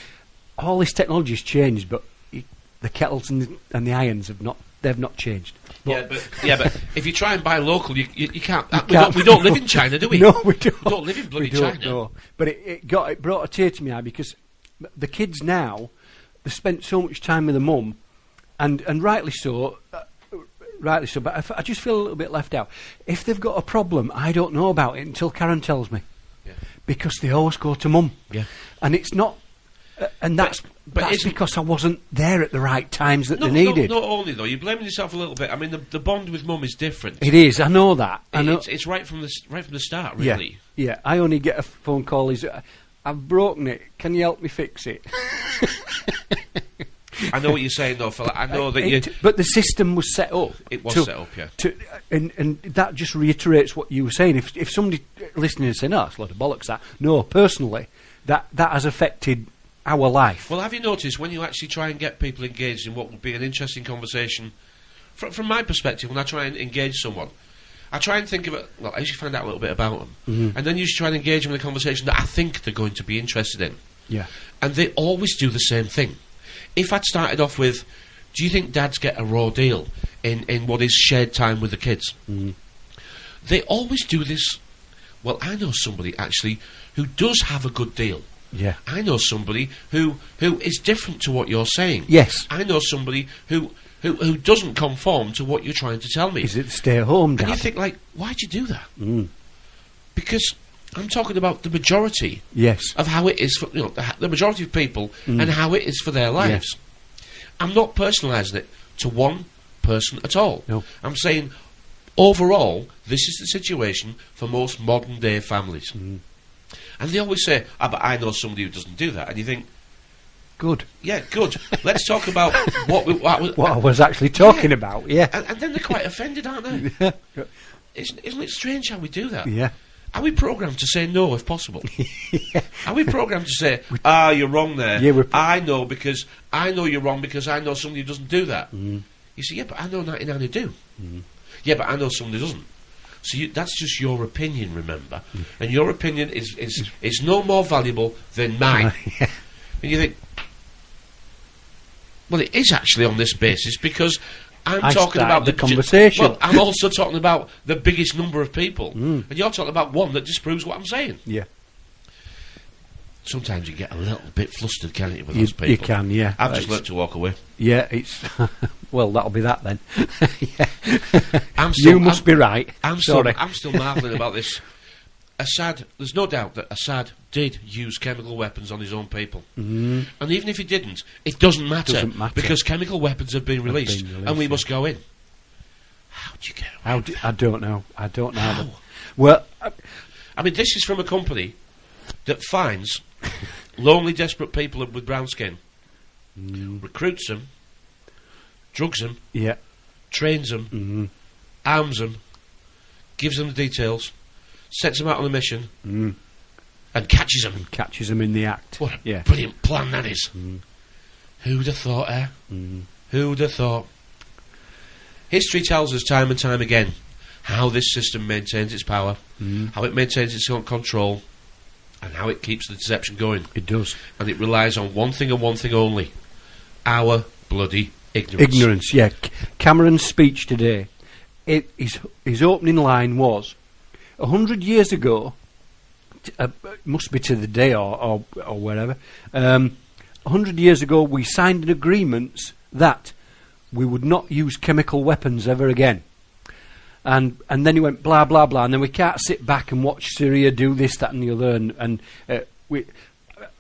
[SPEAKER 2] all this technology's changed, but the kettles and the irons they've not changed.
[SPEAKER 1] But but if you try and buy local, you can't. We don't live in China, do we?
[SPEAKER 2] No, we don't.
[SPEAKER 1] We don't live in bloody China.
[SPEAKER 2] No. But it brought a tear to my eye because the kids now, they spent so much time with the mum, and rightly so. But I just feel a little bit left out. If they've got a problem, I don't know about it until Karen tells me, because they always go to mum.
[SPEAKER 1] Yeah,
[SPEAKER 2] and it's not, and that's because I wasn't there at the right times that they needed.
[SPEAKER 1] Not only though, you're blaming yourself a little bit. I mean, the bond with mum is different.
[SPEAKER 2] It is. I know that.
[SPEAKER 1] It's right from the start, really.
[SPEAKER 2] Yeah. I only get a phone call. I've broken it. Can you help me fix it?
[SPEAKER 1] I know what you're saying, though, fella. I know that
[SPEAKER 2] but the system was set up.
[SPEAKER 1] It was set up, yeah.
[SPEAKER 2] And that just reiterates what you were saying. If somebody listening is saying, "Oh, it's a lot of bollocks," that no, personally, that has affected our life.
[SPEAKER 1] Well, have you noticed when you actually try and get people engaged in what would be an interesting conversation? From my perspective, when I try and engage someone, I try and think of it. Well, I usually find out a little bit about them, and then usually try and engage them in a conversation that I think they're going to be interested in.
[SPEAKER 2] Yeah,
[SPEAKER 1] and they always do the same thing. If I'd started off with, do you think dads get a raw deal in what is shared time with the kids? They always do this. Well, I know somebody, actually, who does have a good deal.
[SPEAKER 2] Yeah.
[SPEAKER 1] I know somebody who is different to what you're saying.
[SPEAKER 2] Yes.
[SPEAKER 1] I know somebody who doesn't conform to what you're trying to tell me.
[SPEAKER 2] Is it stay-at-home dad?
[SPEAKER 1] And you think, like, why'd you do that? Because I'm talking about the majority of how it is for the majority of people and how it is for their lives. I'm not personalising it to one person at all.
[SPEAKER 2] No.
[SPEAKER 1] I'm saying overall this is the situation for most modern day families. And they always say, but I know somebody who doesn't do that. And you think,
[SPEAKER 2] good.
[SPEAKER 1] Yeah, good. Let's talk about what
[SPEAKER 2] I was actually talking about. Yeah.
[SPEAKER 1] And then they're quite offended, aren't they? Isn't it strange how we do that?
[SPEAKER 2] Yeah.
[SPEAKER 1] Are we programmed to say no if possible? Are we programmed to say, you're wrong there?
[SPEAKER 2] Yeah,
[SPEAKER 1] I know you're wrong because I know somebody who doesn't do that. You say, yeah, but I know 99 who do. Yeah, but I know somebody who doesn't. So that's just your opinion, remember? And your opinion is no more valuable than mine. And you think, well, it is actually on this basis because I'm talking about
[SPEAKER 2] the conversation.
[SPEAKER 1] Well, I'm also talking about the biggest number of people, and you're talking about one that disproves what I'm saying.
[SPEAKER 2] Yeah.
[SPEAKER 1] Sometimes you get a little bit flustered, can't you, with those people?
[SPEAKER 2] You can, yeah.
[SPEAKER 1] I've just learnt to walk away.
[SPEAKER 2] Yeah, it's well, that'll be that then. You must be right.
[SPEAKER 1] I'm still marvelling about this. Assad, there's no doubt that Assad did use chemical weapons on his own people. And even if he didn't, it doesn't matter. Because chemical weapons have been released and we must go in. How do you get away?
[SPEAKER 2] I don't know. How?
[SPEAKER 1] Well, I mean, this is from a company that finds lonely, desperate people with brown skin, recruits them, drugs them, trains them, arms them, gives them the details, sets them out on a mission, and catches them.
[SPEAKER 2] Catches them in the act.
[SPEAKER 1] What a brilliant plan that is. Who'd have thought, Who'd have thought? History tells us time and time again how this system maintains its power, how it maintains its own control, and how it keeps the deception going.
[SPEAKER 2] It does.
[SPEAKER 1] And it relies on one thing and one thing only: our bloody ignorance.
[SPEAKER 2] Ignorance, yeah. Cameron's speech today, his opening line was, 100 years ago, it must be to the day or wherever, 100 years ago we signed an agreement that we would not use chemical weapons ever again. And then he went blah blah blah, and then we can't sit back and watch Syria do this, that, and the other.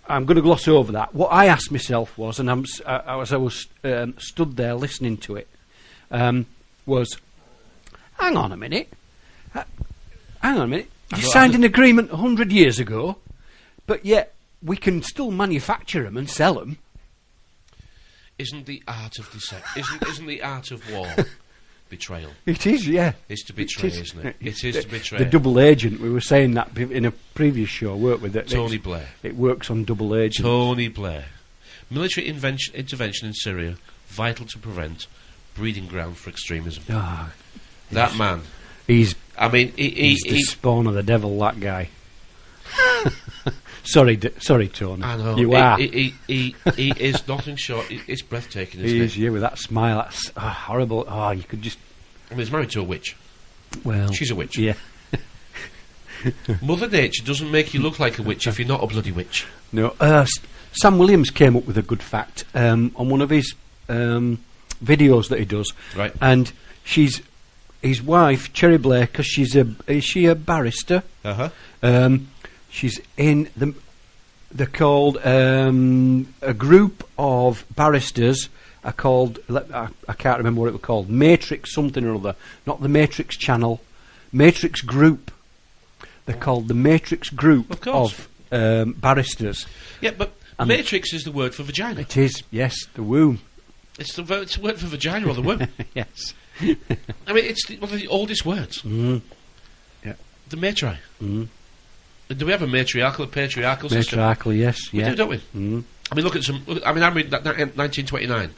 [SPEAKER 2] I'm going to gloss over that. What I asked myself was, and as I was stood there listening to it, was, hang on a minute. You signed an agreement 100 years ago, but yet we can still manufacture them and sell them.
[SPEAKER 1] Isn't the art of deception? Isn't the art of war? Betrayal.
[SPEAKER 2] It is, yeah.
[SPEAKER 1] It's to betray, isn't it? It is to betray.
[SPEAKER 2] The double agent, we were saying that in a previous show, weren't we? That
[SPEAKER 1] Tony Blair.
[SPEAKER 2] It works on double agent.
[SPEAKER 1] Tony Blair. Military intervention in Syria, vital to prevent, breeding ground for extremism.
[SPEAKER 2] Ah,
[SPEAKER 1] that man.
[SPEAKER 2] He's
[SPEAKER 1] the
[SPEAKER 2] spawn of the devil, that guy. Sorry, Tony.
[SPEAKER 1] I know.
[SPEAKER 2] You are.
[SPEAKER 1] He is nothing short. It's breathtaking, isn't it?
[SPEAKER 2] He is, yeah, with that smile. That's horrible. Oh, you could just...
[SPEAKER 1] I mean, he's married to a witch.
[SPEAKER 2] Well...
[SPEAKER 1] She's a witch.
[SPEAKER 2] Yeah.
[SPEAKER 1] Mother Nature doesn't make you look like a witch if you're not a bloody witch.
[SPEAKER 2] No. Sam Williams came up with a good fact on one of his videos that he does.
[SPEAKER 1] Right.
[SPEAKER 2] And she's... His wife, Cherry Blair, because is she a barrister?
[SPEAKER 1] Uh-huh.
[SPEAKER 2] She's in they're called a group of barristers are called, I can't remember what it was called, Matrix something or other, not the Matrix Channel, Matrix Group. They're called the Matrix Group of barristers.
[SPEAKER 1] Yeah, but Matrix is the word for vagina.
[SPEAKER 2] It is, yes, the womb.
[SPEAKER 1] It's the word for vagina or the womb.
[SPEAKER 2] Yes.
[SPEAKER 1] I mean, it's one of the oldest words.
[SPEAKER 2] Yeah.
[SPEAKER 1] The matri. Do we have a matriarchal, patriarchal system?
[SPEAKER 2] Matriarchal, yes.
[SPEAKER 1] We do, don't we? I mean, I read that 1929.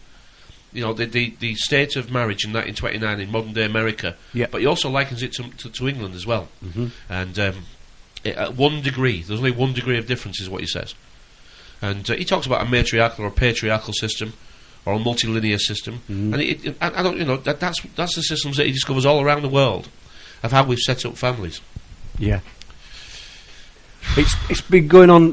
[SPEAKER 1] You know, the state of marriage in 1929 in modern day America.
[SPEAKER 2] Yeah.
[SPEAKER 1] But he also likens it to England as well. And at 1 degree, there's only 1 degree of difference, is what he says. And he talks about a matriarchal or patriarchal system, or a multilinear system. And I don't, you know, that's the systems that he discovers all around the world of how we've set up families.
[SPEAKER 2] Yeah. It's been going on.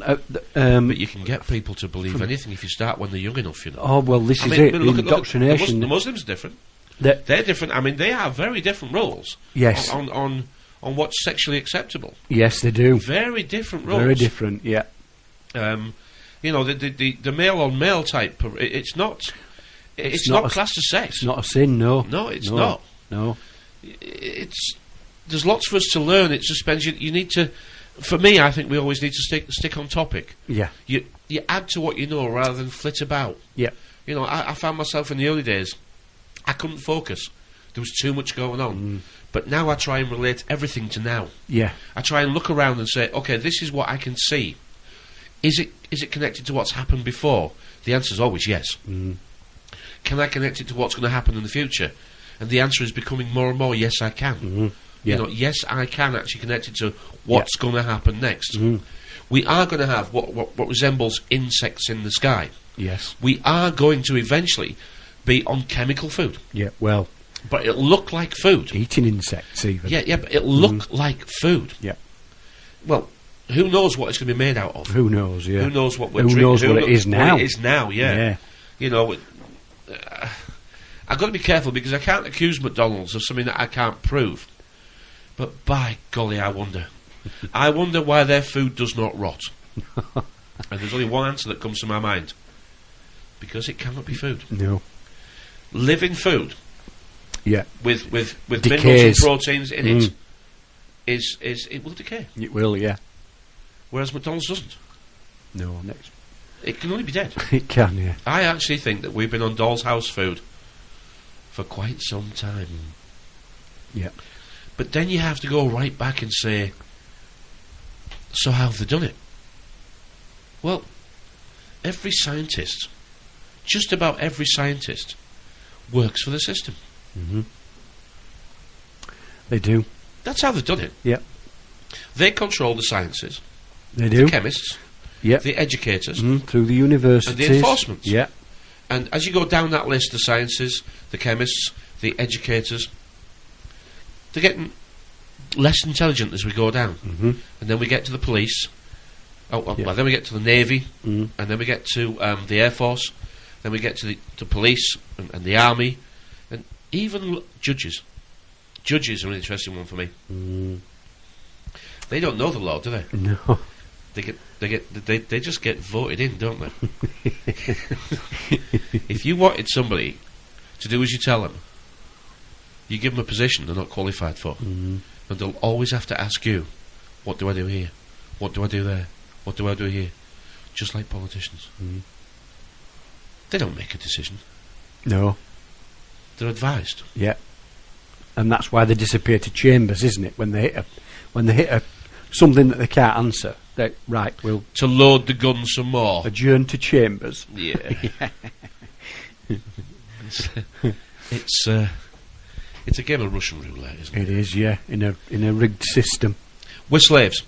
[SPEAKER 1] But you can get people to believe anything if you start when they're young enough, you know.
[SPEAKER 2] Oh well, this is it. Indoctrination.
[SPEAKER 1] The Muslims are different. They're different. I mean, they have very different rules.
[SPEAKER 2] Yes.
[SPEAKER 1] On what's sexually acceptable.
[SPEAKER 2] Yes, they do.
[SPEAKER 1] Very different rules.
[SPEAKER 2] Very different. Yeah.
[SPEAKER 1] You know, the male on male type. It's not classed as sex.
[SPEAKER 2] It's not a sin. No.
[SPEAKER 1] No, it's not.
[SPEAKER 2] No.
[SPEAKER 1] There's lots for us to learn. It just depends. You need to. For me, I think we always need to stick on topic.
[SPEAKER 2] Yeah.
[SPEAKER 1] You add to what you know rather than flit about.
[SPEAKER 2] Yeah.
[SPEAKER 1] You know, I found myself in the early days, I couldn't focus. There was too much going on. But now I try and relate everything to now.
[SPEAKER 2] Yeah.
[SPEAKER 1] I try and look around and say, okay, this is what I can see. Is it connected to what's happened before? The answer is always yes. Can I connect it to what's going to happen in the future? And the answer is becoming more and more, yes, I can.
[SPEAKER 2] Yeah.
[SPEAKER 1] You know, yes, I can actually connect it to what's going to happen next. We are going to have what resembles insects in the sky.
[SPEAKER 2] Yes.
[SPEAKER 1] We are going to eventually be on chemical food.
[SPEAKER 2] Yeah, well...
[SPEAKER 1] But it'll look like food.
[SPEAKER 2] Eating insects, even.
[SPEAKER 1] Yeah, but it'll look like food.
[SPEAKER 2] Yeah.
[SPEAKER 1] Well, who knows what it's going to be made out of?
[SPEAKER 2] Who knows, yeah.
[SPEAKER 1] Who knows what we're
[SPEAKER 2] drinking? Who knows what it is now?
[SPEAKER 1] What it is now, yeah. You know... I've got to be careful because I can't accuse McDonald's of something that I can't prove. But by golly, I wonder. I wonder why their food does not rot. And there's only one answer that comes to my mind. Because it cannot be food.
[SPEAKER 2] No.
[SPEAKER 1] Living food.
[SPEAKER 2] Yeah.
[SPEAKER 1] With minerals
[SPEAKER 2] Decays.
[SPEAKER 1] and proteins in it is it will decay.
[SPEAKER 2] It will, yeah.
[SPEAKER 1] Whereas McDonald's doesn't.
[SPEAKER 2] No,
[SPEAKER 1] it can only be dead.
[SPEAKER 2] It can, yeah.
[SPEAKER 1] I actually think that we've been on Doll's House food for quite some time.
[SPEAKER 2] Yeah.
[SPEAKER 1] But then you have to go right back and say, so how have they done it? Well, every scientist, just about every scientist, works for the system.
[SPEAKER 2] They do.
[SPEAKER 1] That's how they've done it.
[SPEAKER 2] Yeah.
[SPEAKER 1] They control the sciences,
[SPEAKER 2] They do.
[SPEAKER 1] the chemists,
[SPEAKER 2] Yeah.
[SPEAKER 1] the educators,
[SPEAKER 2] Through the universities.
[SPEAKER 1] and the enforcement.
[SPEAKER 2] Yeah.
[SPEAKER 1] And as you go down that list, the sciences, the chemists, the educators, they're getting less intelligent as we go down.
[SPEAKER 2] Mm-hmm.
[SPEAKER 1] And then we get to the police. Well, then we get to the Navy, and then we get to the Air Force, then we get to the police and the Army, and even judges. Judges are an interesting one for me. They don't know the law, do they?
[SPEAKER 2] No.
[SPEAKER 1] They just get voted in, don't they? If you wanted somebody to do as you tell them, you give them a position they're not qualified for, and they'll always have to ask you, what do I do here? What do I do there? What do I do here? Just like politicians. They don't make a decision.
[SPEAKER 2] No.
[SPEAKER 1] They're advised.
[SPEAKER 2] Yeah. And that's why they disappear to chambers, isn't it? When they hit something that they can't answer, we'll
[SPEAKER 1] To load the gun some more.
[SPEAKER 2] adjourn to chambers.
[SPEAKER 1] Yeah. It's a game of Russian roulette, isn't it?
[SPEAKER 2] It is, yeah, in a rigged system.
[SPEAKER 1] We're slaves.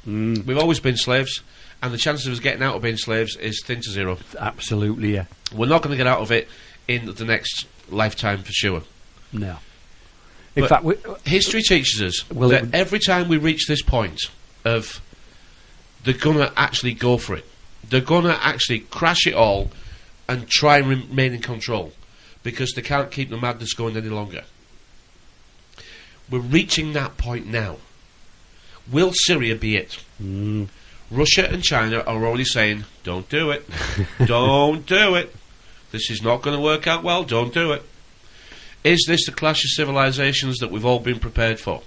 [SPEAKER 1] We've always been slaves, and the chances of us getting out of being slaves is thin to zero.
[SPEAKER 2] Absolutely, yeah.
[SPEAKER 1] We're not going to get out of it in the next lifetime for sure.
[SPEAKER 2] No. In fact,
[SPEAKER 1] history teaches us
[SPEAKER 2] Well,
[SPEAKER 1] that every time we reach this point of they're going to actually go for it, they're going to actually crash it all and try and remain in control because they can't keep the madness going any longer. We're reaching that point now. Will Syria be it? Russia and China are already saying, don't do it. Don't do it. This is not going to work out well. Don't do it. Is this the clash of civilizations that we've all been prepared for?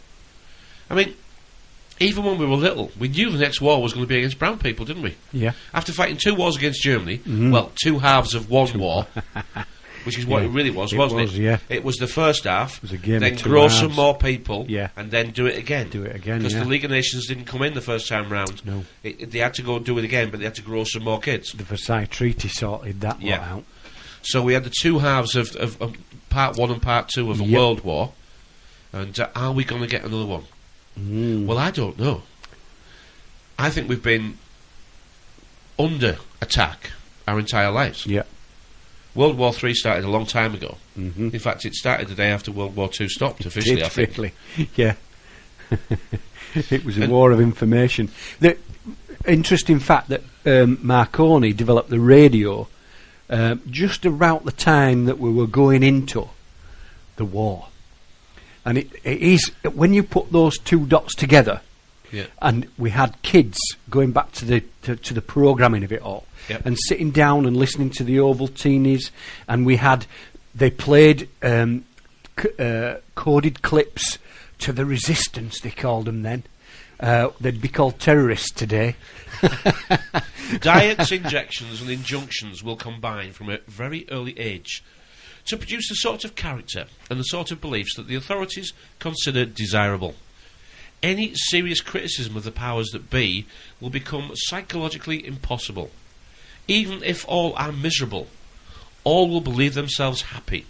[SPEAKER 1] I mean, even when we were little, we knew the next war was going to be against brown people, didn't we?
[SPEAKER 2] Yeah.
[SPEAKER 1] After fighting 2 wars against Germany, well, 2 halves of 1 war, which is what it really was, wasn't it?
[SPEAKER 2] Yeah.
[SPEAKER 1] It was the first half,
[SPEAKER 2] It was a game
[SPEAKER 1] then
[SPEAKER 2] of 2
[SPEAKER 1] grow
[SPEAKER 2] halves.
[SPEAKER 1] some more people,
[SPEAKER 2] Yeah.
[SPEAKER 1] and then do it again. Because
[SPEAKER 2] yeah.
[SPEAKER 1] the League of Nations didn't come in the first time round.
[SPEAKER 2] No.
[SPEAKER 1] They had to go and do it again, but they had to grow some more kids.
[SPEAKER 2] The Versailles Treaty sorted that lot out.
[SPEAKER 1] So we had the 2 halves of part 1 and part 2 of a world war, and are we going to get another one? Well, I don't know. I think we've been under attack our entire lives.
[SPEAKER 2] Yeah.
[SPEAKER 1] World War III started a long time ago.
[SPEAKER 2] Mm-hmm.
[SPEAKER 1] In fact, it started the day after World War II stopped officially, I think.
[SPEAKER 2] Really. Yeah. It was a war of information. The interesting fact that Marconi developed the radio just around the time that we were going into the war. And it is, when you put those 2 dots together, and we had kids going back to the programming of it all, and sitting down and listening to the Ovaltinis, and they played coded clips to the resistance, they called them then. They'd be called terrorists today.
[SPEAKER 1] Diets, injections and injunctions will combine from a very early age to produce the sort of character and the sort of beliefs that the authorities consider desirable. Any serious criticism of the powers that be will become psychologically impossible. Even if all are miserable, all will believe themselves happy,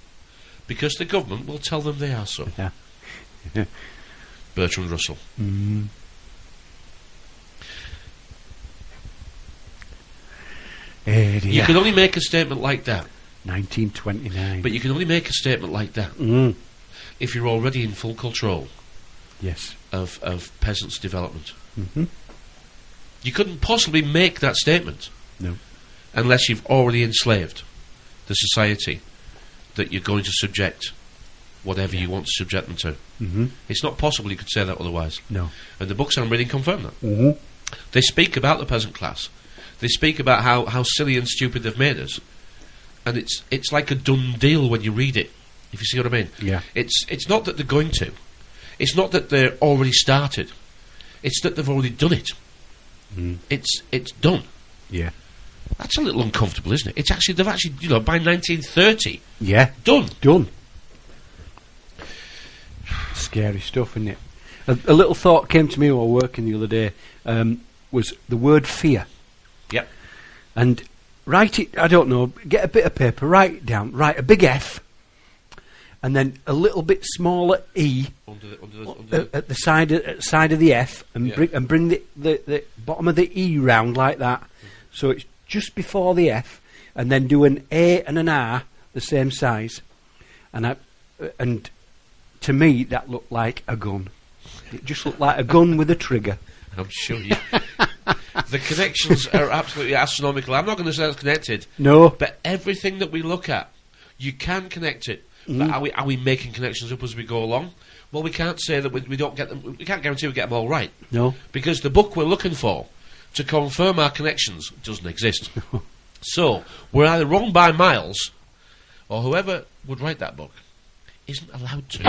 [SPEAKER 1] because the government will tell them they are so.
[SPEAKER 2] Yeah.
[SPEAKER 1] Bertrand Russell. You can only make a statement like that.
[SPEAKER 2] 1929.
[SPEAKER 1] But you can only make a statement like that if you're already in full control.
[SPEAKER 2] Yes.
[SPEAKER 1] Of peasants' development.
[SPEAKER 2] Mm-hmm.
[SPEAKER 1] You couldn't possibly make that statement.
[SPEAKER 2] No.
[SPEAKER 1] Unless you've already enslaved the society that you're going to subject whatever you want to subject them to.
[SPEAKER 2] Mm-hmm.
[SPEAKER 1] It's not possible you could say that otherwise.
[SPEAKER 2] No.
[SPEAKER 1] And the books I'm reading confirm that.
[SPEAKER 2] Mm-hmm.
[SPEAKER 1] They speak about the peasant class. They speak about how silly and stupid they've made us. And it's like a done deal when you read it, if you see what I mean.
[SPEAKER 2] Yeah.
[SPEAKER 1] It's not that they're going to. It's not that they're already started. It's that they've already done it. It's done.
[SPEAKER 2] Yeah.
[SPEAKER 1] That's a little uncomfortable, isn't it? They've actually, by 1930.
[SPEAKER 2] Yeah.
[SPEAKER 1] Done.
[SPEAKER 2] Scary stuff, isn't it? A little thought came to me while working the other day, was the word fear.
[SPEAKER 1] Yep.
[SPEAKER 2] And write it, I don't know, get a bit of paper, write it down, write a big F, and then a little bit smaller E at the side of the F, and bring the bottom of the E round like that, so it's just before the F, and then do an A and an R the same size, and to me that looked like a gun. It just looked like a gun with a trigger.
[SPEAKER 1] I'm sure you. The connections are absolutely astronomical. I'm not going to say it's connected.
[SPEAKER 2] No.
[SPEAKER 1] But everything that we look at, you can connect it. But are we making connections up as we go along? Well, we can't say that we don't get them. We can't guarantee we get them all right.
[SPEAKER 2] No.
[SPEAKER 1] Because the book we're looking for to confirm our connections doesn't exist. So we're either wrong by miles, or whoever would write that book isn't allowed to.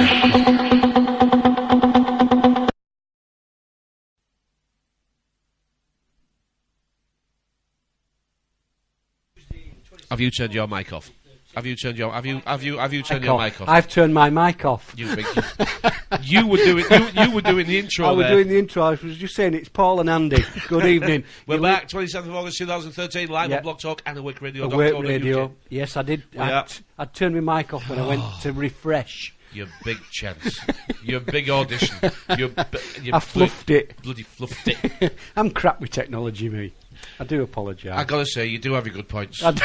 [SPEAKER 1] Have you turned your mic off? Have you turned your mic off?
[SPEAKER 2] I've turned my mic off.
[SPEAKER 1] You were doing the intro.
[SPEAKER 2] I was doing the intro. I was just saying it's Paul and Andy. Good evening.
[SPEAKER 1] We're back, 27th of August 2013, live on Blog Talk and Awake Radio.
[SPEAKER 2] Awake Radio. Yes, I did. I'd turned my mic off when I went to refresh.
[SPEAKER 1] Your big chance. Your big audition.
[SPEAKER 2] I fluffed it.
[SPEAKER 1] Bloody fluffed it.
[SPEAKER 2] I'm crap with technology, me. I do apologise.
[SPEAKER 1] I gotta say, you do have your good points.
[SPEAKER 2] But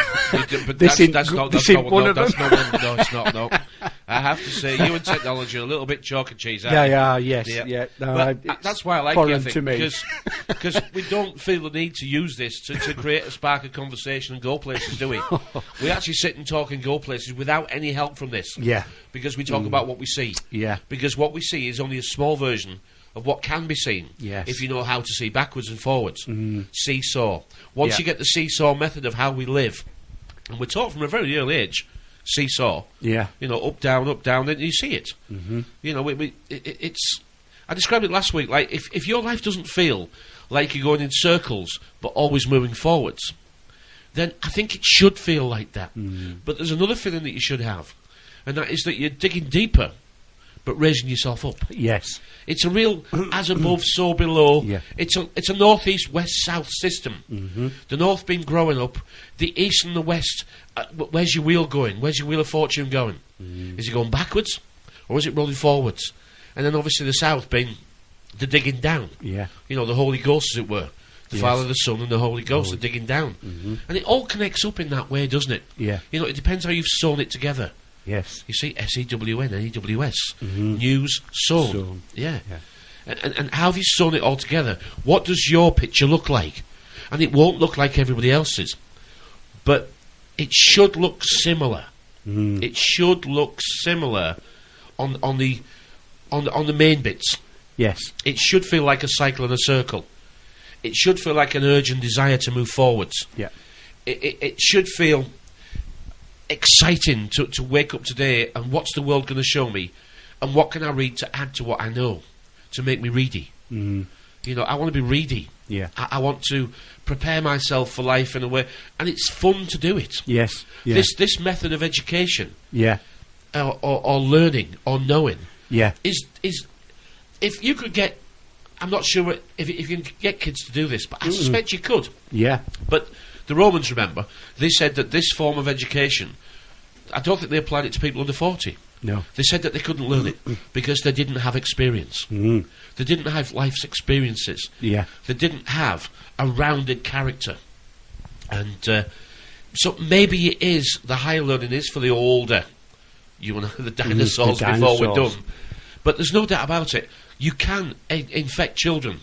[SPEAKER 1] that's not one of them. No, it's not. No, I have to say, you and technology are a little bit chalk and cheese.
[SPEAKER 2] Yeah. No,
[SPEAKER 1] that's why I like you, I think, because we don't feel the need to use this to create a spark of conversation and go places, do we? We actually sit and talk and go places without any help from this.
[SPEAKER 2] Yeah.
[SPEAKER 1] Because we talk about what we see.
[SPEAKER 2] Yeah.
[SPEAKER 1] Because what we see is only a small version of what can be seen, if you know how to see backwards and forwards. Seesaw. Once you get the seesaw method of how we live, and we're taught from a very early age, seesaw.
[SPEAKER 2] Yeah.
[SPEAKER 1] You know, up, down, then you see it. You know, it's. I described it last week. Like if your life doesn't feel like you're going in circles but always moving forwards, then I think it should feel like that. But there's another feeling that you should have, and that is that you're digging deeper, but raising yourself up.
[SPEAKER 2] Yes.
[SPEAKER 1] It's a real as above, so below.
[SPEAKER 2] Yeah.
[SPEAKER 1] It's a north-east, west-south system. The north being growing up, the east and the west. Where's your wheel going? Where's your wheel of fortune going? Is it going backwards, or is it rolling forwards? And then obviously the south being the digging down.
[SPEAKER 2] Yeah.
[SPEAKER 1] You know, the Holy Ghost, as it were. The Father, the Son, and the Holy Ghost are digging down. And it all connects up in that way, doesn't it?
[SPEAKER 2] Yeah.
[SPEAKER 1] You know, it depends how you've sewn it together.
[SPEAKER 2] Yes.
[SPEAKER 1] You see, SEWN, NEWS. News, sewn. Yeah. And how have you sewn it all together? What does your picture look like? And it won't look like everybody else's. But it should look similar. It should look similar on the main bits.
[SPEAKER 2] Yes.
[SPEAKER 1] It should feel like a cycle and a circle. It should feel like an urge and desire to move forwards.
[SPEAKER 2] Yeah.
[SPEAKER 1] It should feel exciting to wake up today and what's the world going to show me, and what can I read to add to what I know, to make me ready. You know, I want to be ready.
[SPEAKER 2] Yeah.
[SPEAKER 1] I want to prepare myself for life in a way, and it's fun to do it.
[SPEAKER 2] Yes. Yeah.
[SPEAKER 1] This method of education,
[SPEAKER 2] or
[SPEAKER 1] learning or knowing,
[SPEAKER 2] is
[SPEAKER 1] if you could get, I'm not sure if you can get kids to do this, but I suspect you could.
[SPEAKER 2] Yeah.
[SPEAKER 1] But the Romans, remember, they said that this form of education, I don't think they applied it to people under 40.
[SPEAKER 2] No.
[SPEAKER 1] They said that they couldn't learn it because they didn't have experience. They didn't have life's experiences.
[SPEAKER 2] Yeah.
[SPEAKER 1] They didn't have a rounded character. And so maybe it is, the higher learning is for the older, you know, the dinosaurs before we're done. But there's no doubt about it. You can infect children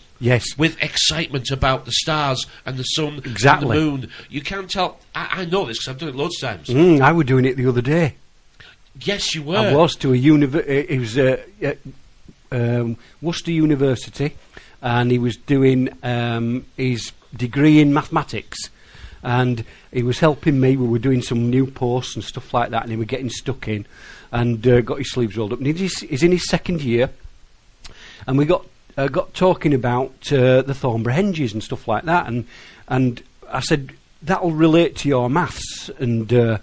[SPEAKER 1] with excitement about the stars and the sun and the moon. You can tell. I know this because I've done it loads of times.
[SPEAKER 2] I was doing it the other day.
[SPEAKER 1] Yes, you were.
[SPEAKER 2] I was to a it was Worcester University, and he was doing his degree in mathematics, and he was helping me. We were doing some new posts and stuff like that, and he was getting stuck in, and got his sleeves rolled up. And he's in his second year. And we got talking about the Thornborough Henges and stuff like that, and I said that'll relate to your maths and your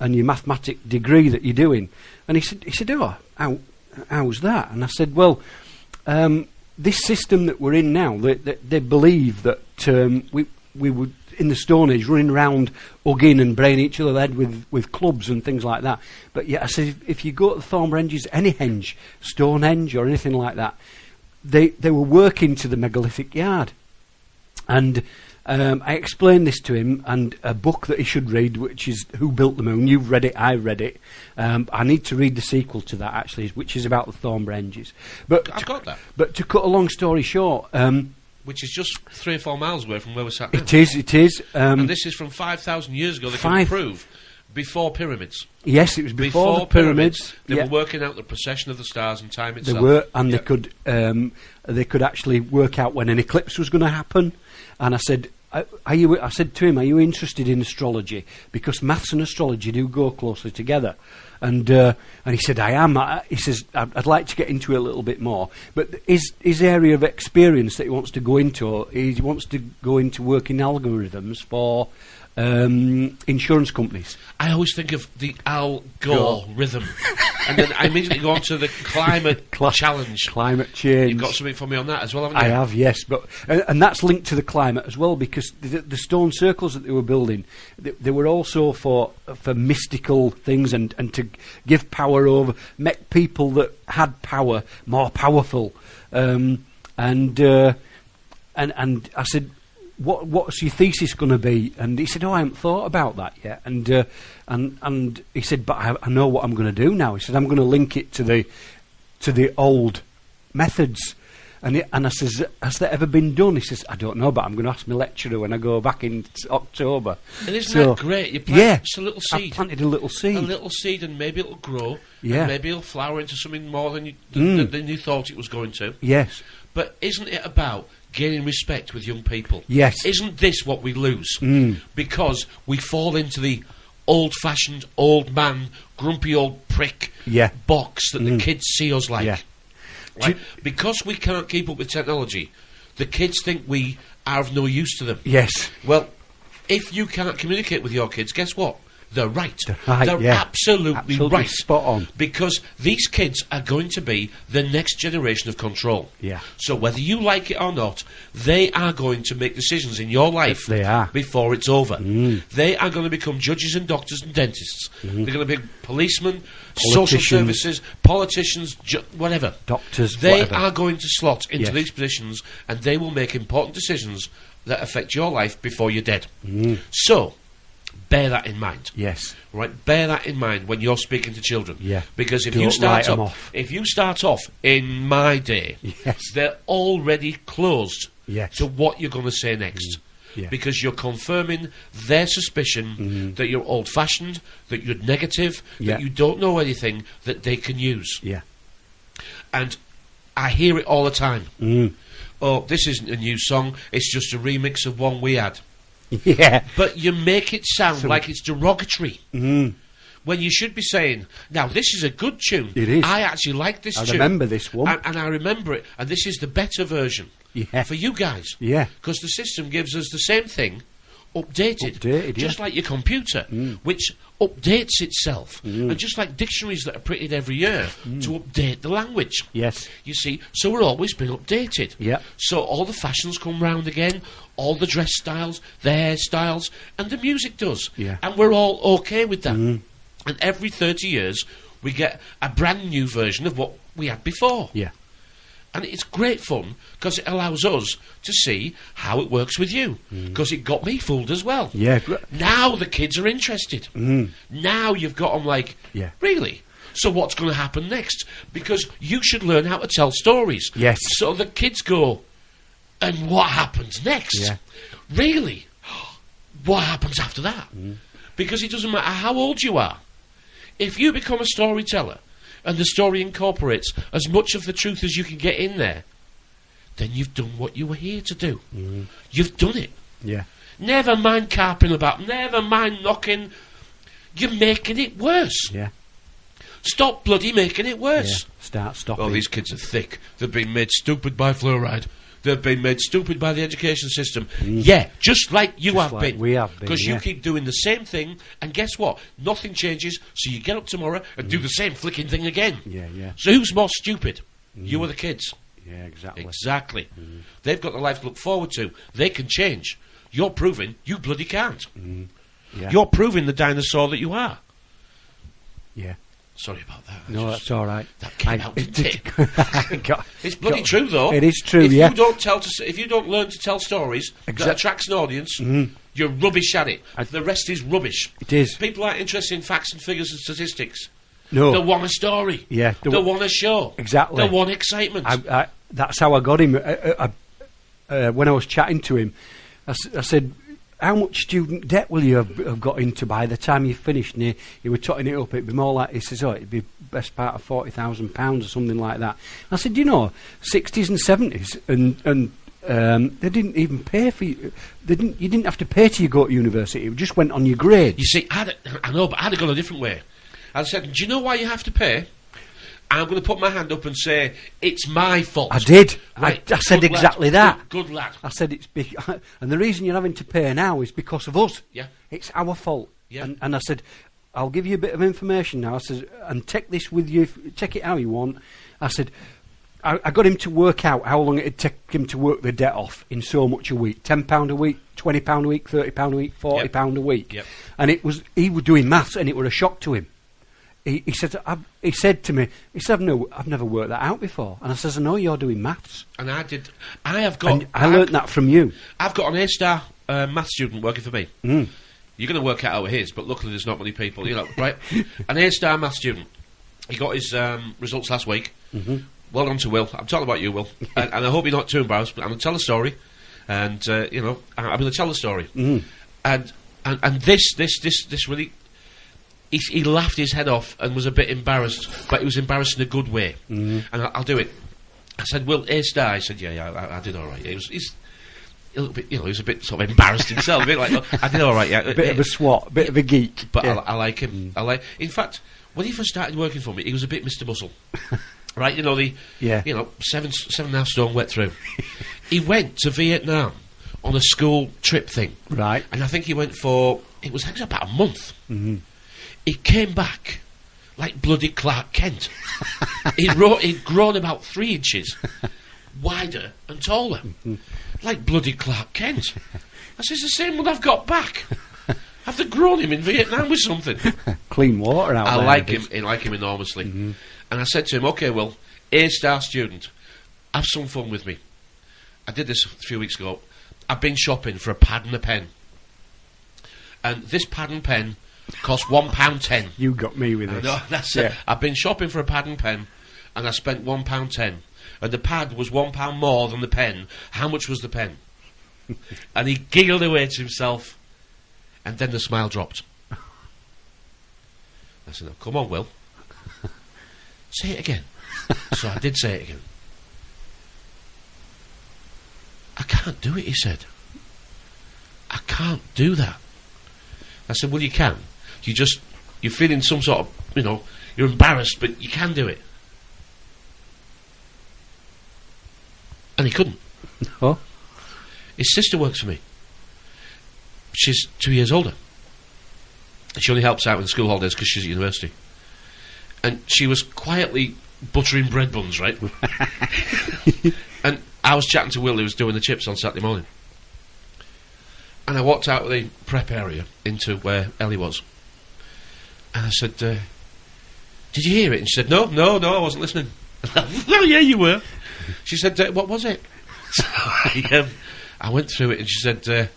[SPEAKER 2] mathematic degree that you're doing. And he said, oh, how's that? And I said, well, this system that we're in now, they believe that we would, in the Stone Age running around hugging and braying each other head with clubs and things like that. But yeah, I said, if you go to the Thornbridges, any henge, Stonehenge or anything like that, they were working to the megalithic yard. And I explained this to him, and a book that he should read, which is Who Built the Moon. You've read it, I've read it. I need to read the sequel to that, actually, which is about the Thornbridges. But
[SPEAKER 1] I've got that.
[SPEAKER 2] But to cut a long story short...
[SPEAKER 1] which is just 3 or 4 miles away from where we're sat now.
[SPEAKER 2] It is.
[SPEAKER 1] And this is from 5,000 years ago, they can prove, before pyramids.
[SPEAKER 2] Yes, it was before the pyramids.
[SPEAKER 1] They were working out the precession of the stars and time itself.
[SPEAKER 2] They were, and they could actually work out when an eclipse was going to happen. And I said... I said to him, are you interested in astrology? Because maths and astrology do go closely together. And he said, I am. He says, I'd like to get into it a little bit more. But his area of experience that he wants to go into, he wants to go into working algorithms for insurance companies.
[SPEAKER 1] I always think of the Al Gore rhythm. And then I immediately go on to the climate challenge.
[SPEAKER 2] Climate change.
[SPEAKER 1] You've got something for me on that as well, haven't you?
[SPEAKER 2] I have, yes. But and that's linked to the climate as well, because the stone circles that they were building, they were also for mystical things and to give power over, make people that had power more powerful. And I said, what's your thesis going to be? And he said, I haven't thought about that yet. And he said, but I know what I'm going to do now. He said, I'm going to link it to the old methods. And I says, has that ever been done? He says, I don't know, but I'm going to ask my lecturer when I go back in October.
[SPEAKER 1] And isn't that great? You plant just a little seed.
[SPEAKER 2] I planted a little seed.
[SPEAKER 1] A little seed, and maybe it'll grow.
[SPEAKER 2] Yeah.
[SPEAKER 1] And maybe it'll flower into something more than you thought it was going to.
[SPEAKER 2] Yes.
[SPEAKER 1] But isn't it about gaining respect with young people?
[SPEAKER 2] Yes.
[SPEAKER 1] Isn't this what we lose? Because we fall into the old-fashioned, old man, grumpy old prick box that the kids see us like.
[SPEAKER 2] Yeah.
[SPEAKER 1] Right? Because we can't keep up with technology, the kids think we are of no use to them.
[SPEAKER 2] Yes.
[SPEAKER 1] Well, if you can't communicate with your kids, guess what? They're right.
[SPEAKER 2] They're
[SPEAKER 1] absolutely right.
[SPEAKER 2] Spot on.
[SPEAKER 1] Because these kids are going to be the next generation of control.
[SPEAKER 2] Yeah.
[SPEAKER 1] So whether you like it or not, they are going to make decisions in your life before it's over. They are going to become judges and doctors and dentists. They're going to be policemen, social services, politicians, whatever.
[SPEAKER 2] Doctors,
[SPEAKER 1] They
[SPEAKER 2] whatever.
[SPEAKER 1] are going to slot into these positions, and they will make important decisions that affect your life before you're dead. So... bear that in mind.
[SPEAKER 2] Yes.
[SPEAKER 1] Right? Bear that in mind when you're speaking to children.
[SPEAKER 2] Yeah.
[SPEAKER 1] Because if
[SPEAKER 2] Don't
[SPEAKER 1] you start
[SPEAKER 2] write 'em
[SPEAKER 1] off,
[SPEAKER 2] off.
[SPEAKER 1] if you start off in my day, they're already closed to what you're going to say next. Because you're confirming their suspicion that you're old-fashioned, that you're negative, that you don't know anything that they can use.
[SPEAKER 2] Yeah.
[SPEAKER 1] And I hear it all the time. Oh, this isn't a new song, it's just a remix of one we had.
[SPEAKER 2] Yeah.
[SPEAKER 1] But you make it sound like it's derogatory. When you should be saying, now this is a good tune.
[SPEAKER 2] It is.
[SPEAKER 1] I actually like this tune.
[SPEAKER 2] I remember this one.
[SPEAKER 1] And I remember it. And this is the better version for you guys.
[SPEAKER 2] Yeah.
[SPEAKER 1] Because the system gives us the same thing, updated. Just like your computer, which updates itself. And just like dictionaries that are printed every year to update the language.
[SPEAKER 2] Yes.
[SPEAKER 1] You see, so we're always being updated.
[SPEAKER 2] Yeah.
[SPEAKER 1] So all the fashions come round again, all the dress styles, the hairstyles, and the music does.
[SPEAKER 2] Yeah.
[SPEAKER 1] And we're all okay with that. And every 30 years, we get a brand new version of what we had before.
[SPEAKER 2] Yeah.
[SPEAKER 1] And it's great fun, because it allows us to see how it works with you. Because it got me fooled as well.
[SPEAKER 2] Yeah.
[SPEAKER 1] Now the kids are interested. Now you've got them like, really? So what's going to happen next? Because you should learn how to tell stories.
[SPEAKER 2] Yes.
[SPEAKER 1] So the kids go, and what happens next?
[SPEAKER 2] Yeah.
[SPEAKER 1] Really? What happens after that? Because it doesn't matter how old you are. If you become a storyteller, and the story incorporates as much of the truth as you can get in there, then you've done what you were here to do. You've done it.
[SPEAKER 2] Yeah.
[SPEAKER 1] Never mind carping about, never mind knocking. You're making it worse.
[SPEAKER 2] Yeah.
[SPEAKER 1] Stop bloody making it worse.
[SPEAKER 2] Yeah. Start stopping.
[SPEAKER 1] Oh, these kids are thick. They've been made stupid by fluoride. They've been made stupid by the education system. Yeah, just like you have been.
[SPEAKER 2] We have been.
[SPEAKER 1] Because you keep doing the same thing, and guess what? Nothing changes, so you get up tomorrow and do the same flicking thing again.
[SPEAKER 2] Yeah.
[SPEAKER 1] So who's more stupid? You or the kids?
[SPEAKER 2] Yeah, exactly.
[SPEAKER 1] Exactly. They've got their life to look forward to. They can change. you're proving you bloody can't.
[SPEAKER 2] Yeah.
[SPEAKER 1] You're proving the dinosaur that you are.
[SPEAKER 2] Yeah.
[SPEAKER 1] Sorry about that.
[SPEAKER 2] No, that's all right.
[SPEAKER 1] That came out, didn't it? It's bloody true, though.
[SPEAKER 2] It is true,
[SPEAKER 1] if
[SPEAKER 2] yeah.
[SPEAKER 1] If you don't learn to tell stories that attracts an audience, you're rubbish at it. The rest is rubbish.
[SPEAKER 2] It is.
[SPEAKER 1] People aren't interested in facts and figures and statistics.
[SPEAKER 2] No.
[SPEAKER 1] They want a story.
[SPEAKER 2] Yeah.
[SPEAKER 1] They want a show.
[SPEAKER 2] Exactly.
[SPEAKER 1] They want excitement.
[SPEAKER 2] That's how I got him. When I was chatting to him, I said, how much student debt will you have got into by the time you finished? And he was totting it up. It'd be more like, he says, it'd be best part of £40,000 or something like that. I said, 60s and 70s, and they didn't even pay for you. You didn't have to pay till you go to university. It just went on your grades.
[SPEAKER 1] You see, I know, but I'd have gone a different way. I said, do you know why you have to pay? I'm going to put my hand up and say, it's my fault.
[SPEAKER 2] I did.
[SPEAKER 1] Right.
[SPEAKER 2] I said exactly that.
[SPEAKER 1] Good lad.
[SPEAKER 2] I said, and the reason you're having to pay now is because of us.
[SPEAKER 1] Yeah.
[SPEAKER 2] It's our fault.
[SPEAKER 1] Yeah.
[SPEAKER 2] And I said, I'll give you a bit of information now. I said, and take this with you, take it how you want. I said, I got him to work out how long it'd take him to work the debt off in so much a week. £10 a week, £20 a week, £30 a week, £40 a week.
[SPEAKER 1] Yep.
[SPEAKER 2] And he was doing maths, and it was a shock to him. He said to me, I've never worked that out before. And I says, I know you're doing maths.
[SPEAKER 1] And I did. I
[SPEAKER 2] learnt that from you.
[SPEAKER 1] I've got an A-star math student working for me.
[SPEAKER 2] Mm.
[SPEAKER 1] You're going to work it out with his, but luckily there's not many people, right? An A-star math student. He got his results last week. Mm-hmm. Well done to Will. I'm talking about you, Will. and I hope you're not too embarrassed, but I'm going to tell a story. And, I'm going to tell the story.
[SPEAKER 2] Mm.
[SPEAKER 1] And this really... He laughed his head off and was a bit embarrassed, but he was embarrassed in a good way. Mm. And I'll do it. I said, "Will, A-star?" He said, "Yeah, I did all right." He's a little bit, he was a bit sort of embarrassed himself. A bit like, I did all right. Yeah,
[SPEAKER 2] bit of a swat, a bit of a geek.
[SPEAKER 1] But yeah. I like him. In fact, when he first started working for me, he was a bit Mr. Muscle, right? 7.5 stone wet through. He went to Vietnam on a school trip thing,
[SPEAKER 2] right?
[SPEAKER 1] And I think he went for it was about a month.
[SPEAKER 2] Mm-hmm.
[SPEAKER 1] He came back like bloody Clark Kent. He'd grown about 3 inches wider and taller, like bloody Clark Kent. I said, it's the same one I've got back. Have they grown him in Vietnam with something?
[SPEAKER 2] Clean water out there.
[SPEAKER 1] I like him enormously. Mm-hmm. And I said to him, okay, well, A-star student, have some fun with me. I did this a few weeks ago. I've been shopping for a pad and a pen. And this pad and pen cost £1.10.
[SPEAKER 2] You got me with this.
[SPEAKER 1] No, that's it. I've been shopping for a pad and pen, and I spent £1.10. And the pad was £1 more than the pen. How much was the pen? And he giggled away to himself, and then the smile dropped. I said, "Oh, come on, Will. Say it again." So I did say it again. "I can't do it," he said. "I can't do that." I said, "Well, you can. You're feeling some sort of, you're embarrassed, but you can do it." And he couldn't.
[SPEAKER 2] Oh.
[SPEAKER 1] His sister works for me. She's 2 years older. And she only helps out in school holidays because she's at university. And she was quietly buttering bread buns, right? And I was chatting to Will, who was doing the chips on Saturday morning. And I walked out of the prep area into where Ellie was. And I said, "Did you hear it?" And she said, No, I wasn't listening. "Oh, yeah, you were." She said, "What was it?" So I went through it, and she said,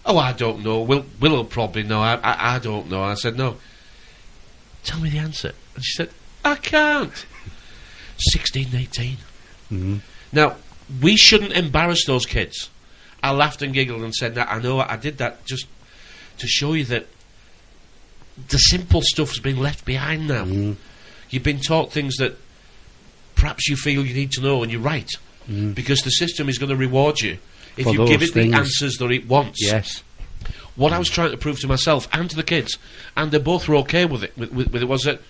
[SPEAKER 1] "Oh, I don't know. Will'll probably know. I don't know." And I said, "No. Tell me the answer." And she said, "I can't." 16, 18.
[SPEAKER 2] Mm-hmm.
[SPEAKER 1] Now, we shouldn't embarrass those kids. I laughed and giggled and said, "I know, I did that just to show you that the simple stuff's been left behind now. Mm. You've been taught things that perhaps you feel you need to know, and you're right, because the system is going to reward you if you give it the answers that it wants."
[SPEAKER 2] Yes.
[SPEAKER 1] What I was trying to prove to myself and to the kids, and they both were okay with it, with it, was that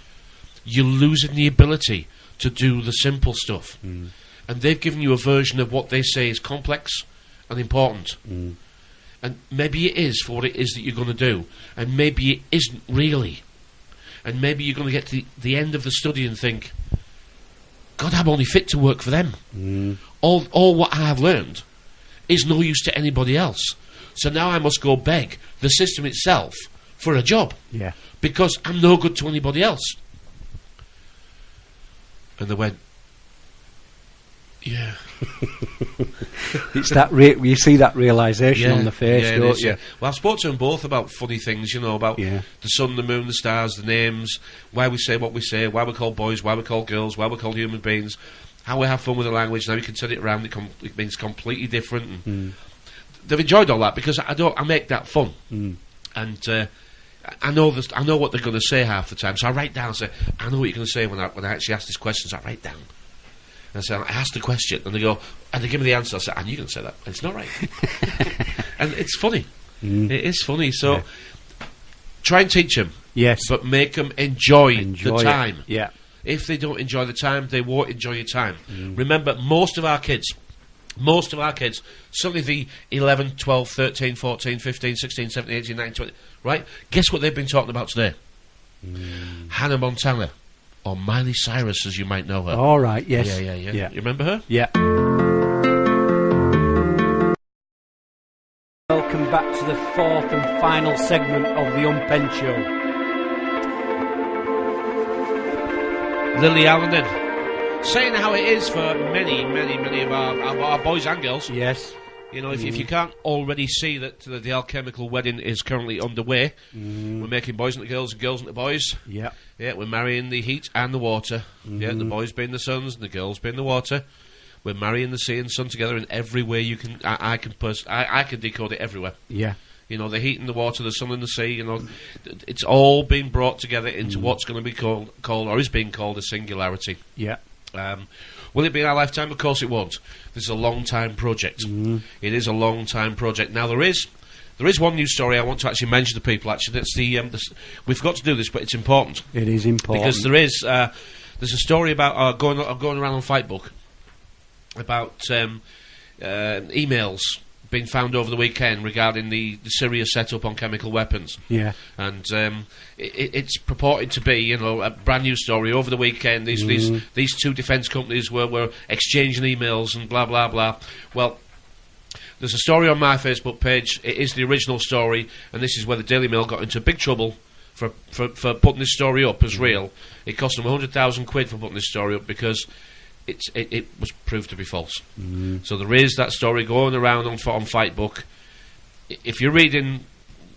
[SPEAKER 1] you're losing the ability to do the simple stuff. Mm. And they've given you a version of what they say is complex and important. Mm. And maybe it is for what it is that you're going to do, and maybe it isn't really. And maybe you're going to get to the end of the study and think, God, I'm only fit to work for them. Mm. All what I have learned is no use to anybody else. So now I must go beg the system itself for a job.
[SPEAKER 2] Yeah.
[SPEAKER 1] Because I'm no good to anybody else. And they went, yeah.
[SPEAKER 2] It's that you see that realisation on the face, don't you?
[SPEAKER 1] Well, I've spoken to them both about funny things, about the sun, the moon, the stars, the names, why we say what we say, why we're called boys, why we're called girls, why we're called human beings, how we have fun with the language. Now you can turn it around; it means completely different. And they've enjoyed all that because I make that fun, and I know what they're going to say half the time. So I write down. Say, I know what you're going to say when I actually ask these questions. I write down. And I say, I ask the question, and they go, and they give me the answer. I say, and you're going to say that. And it's not right. And it's funny. It is funny. So try and teach them.
[SPEAKER 2] Yes.
[SPEAKER 1] But make them enjoy the time.
[SPEAKER 2] Yeah.
[SPEAKER 1] If they don't enjoy the time, they won't enjoy your time. Remember, most of our kids, certainly the 11, 12, 13, 14, 15, 16, 17, 18, 19, 20, right? Guess what they've been talking about today? Hannah Montana. Or Miley Cyrus, as you might know her.
[SPEAKER 2] All right, yes.
[SPEAKER 1] Yeah. You remember her?
[SPEAKER 2] Yeah. Welcome back to the fourth and final segment of the Unpenned Show.
[SPEAKER 1] Lily Allen then, saying how it is for many of our boys and girls.
[SPEAKER 2] Yes.
[SPEAKER 1] If you can't already see that the alchemical wedding is currently underway, we're making boys into girls and girls into boys.
[SPEAKER 2] Yeah.
[SPEAKER 1] Yeah, we're marrying the heat and the water. Yeah, the boys being the suns and the girls being the water. We're marrying the sea and sun together in every way you can. I can decode it everywhere.
[SPEAKER 2] Yeah.
[SPEAKER 1] The heat and the water, the sun and the sea. It's all being brought together into what's going to be called, or is being called, a singularity.
[SPEAKER 2] Yeah.
[SPEAKER 1] Will it be in our lifetime? Of course it won't. This is a long-time project. It is a long-time project. Now there is one news story I want to actually mention to people. Actually, that's we forgot to do this, but it's important.
[SPEAKER 2] It is important
[SPEAKER 1] because there's a story about going around on Fightbook about emails being found over the weekend regarding the Syria setup on chemical weapons.
[SPEAKER 2] Yeah.
[SPEAKER 1] And it's purported to be, a brand new story over the weekend. These two defence companies were exchanging emails and blah blah blah. Well, there's a story on my Facebook page. It is the original story, and this is where the Daily Mail got into big trouble for putting this story up as real. It cost them £100,000 for putting this story up because it was proved to be false. So there is that story going around on Fightbook. If you're reading,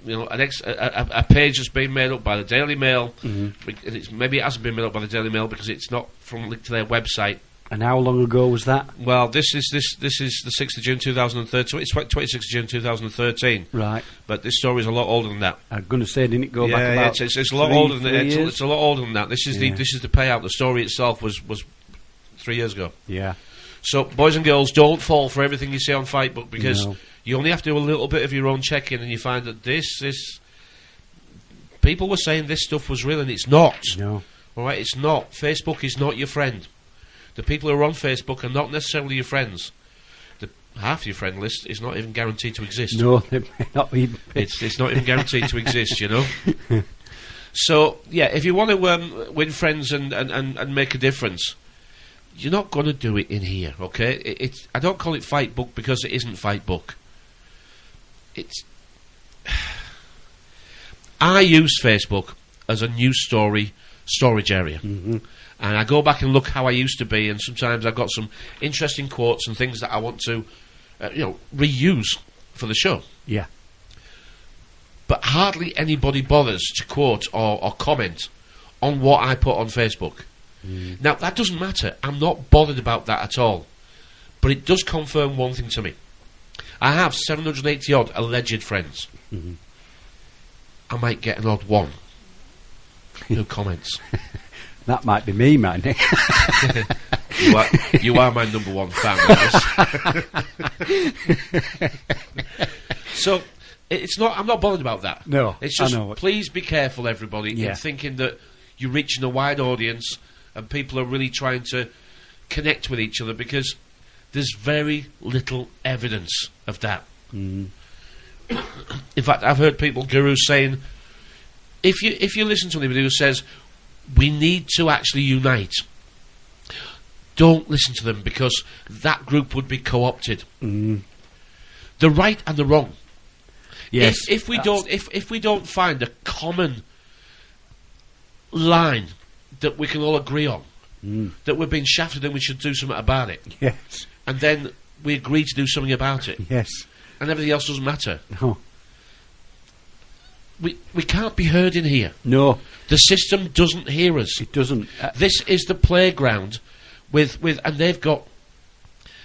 [SPEAKER 1] a page that's been made up by the Daily Mail, maybe it hasn't been made up by the Daily Mail because it's not from linked to their website.
[SPEAKER 2] And how long ago was that?
[SPEAKER 1] Well, this is the 6th of June 2013. It's 26th of June 2013.
[SPEAKER 2] Right.
[SPEAKER 1] But this story is a lot older than that.
[SPEAKER 2] I'm going to say, didn't it go back about?
[SPEAKER 1] It's a lot older than that. It's a lot older than that. This is the payout. The story itself was 3 years ago.
[SPEAKER 2] Yeah.
[SPEAKER 1] So, boys and girls, don't fall for everything you see on Fightbook because you only have to do a little bit of your own checking, and you find that this people were saying this stuff was real, and it's not.
[SPEAKER 2] No.
[SPEAKER 1] All right, it's not. Facebook is not your friend. The people who are on Facebook are not necessarily your friends. Half your friend list is not even guaranteed to exist.
[SPEAKER 2] No, they may not even.
[SPEAKER 1] It's not even guaranteed to exist, So, yeah, if you want to win friends and make a difference, you're not going to do it in here, okay? I don't call it Fightbook because it isn't Fightbook. I use Facebook as a news story storage area. And I go back and look how I used to be, and sometimes I've got some interesting quotes and things that I want to, reuse for the show.
[SPEAKER 2] Yeah.
[SPEAKER 1] But hardly anybody bothers to quote or comment on what I put on Facebook. Now, that doesn't matter. I'm not bothered about that at all. But it does confirm one thing to me. I have 780-odd alleged friends. I might get an odd one who comments.
[SPEAKER 2] That might be me, man.
[SPEAKER 1] You are my number one fan, Alice. So it's not. I'm not bothered about that.
[SPEAKER 2] No,
[SPEAKER 1] it's just
[SPEAKER 2] I know.
[SPEAKER 1] Please be careful, everybody, in thinking that you're reaching a wide audience and people are really trying to connect with each other, because there's very little evidence of that. In fact, I've heard gurus saying, if you listen to anybody who says we need to actually unite, don't listen to them because that group would be co-opted. the right and the wrong.
[SPEAKER 2] Yes.
[SPEAKER 1] If we don't find a common line that we can all agree on, that we're being shafted and we should do something about it,
[SPEAKER 2] Yes.
[SPEAKER 1] and then we agree to do something about it,
[SPEAKER 2] Yes.
[SPEAKER 1] and everything else doesn't matter.
[SPEAKER 2] No.
[SPEAKER 1] We can't be heard in here.
[SPEAKER 2] No.
[SPEAKER 1] The system doesn't hear us.
[SPEAKER 2] It doesn't.
[SPEAKER 1] This is the playground with and they've got.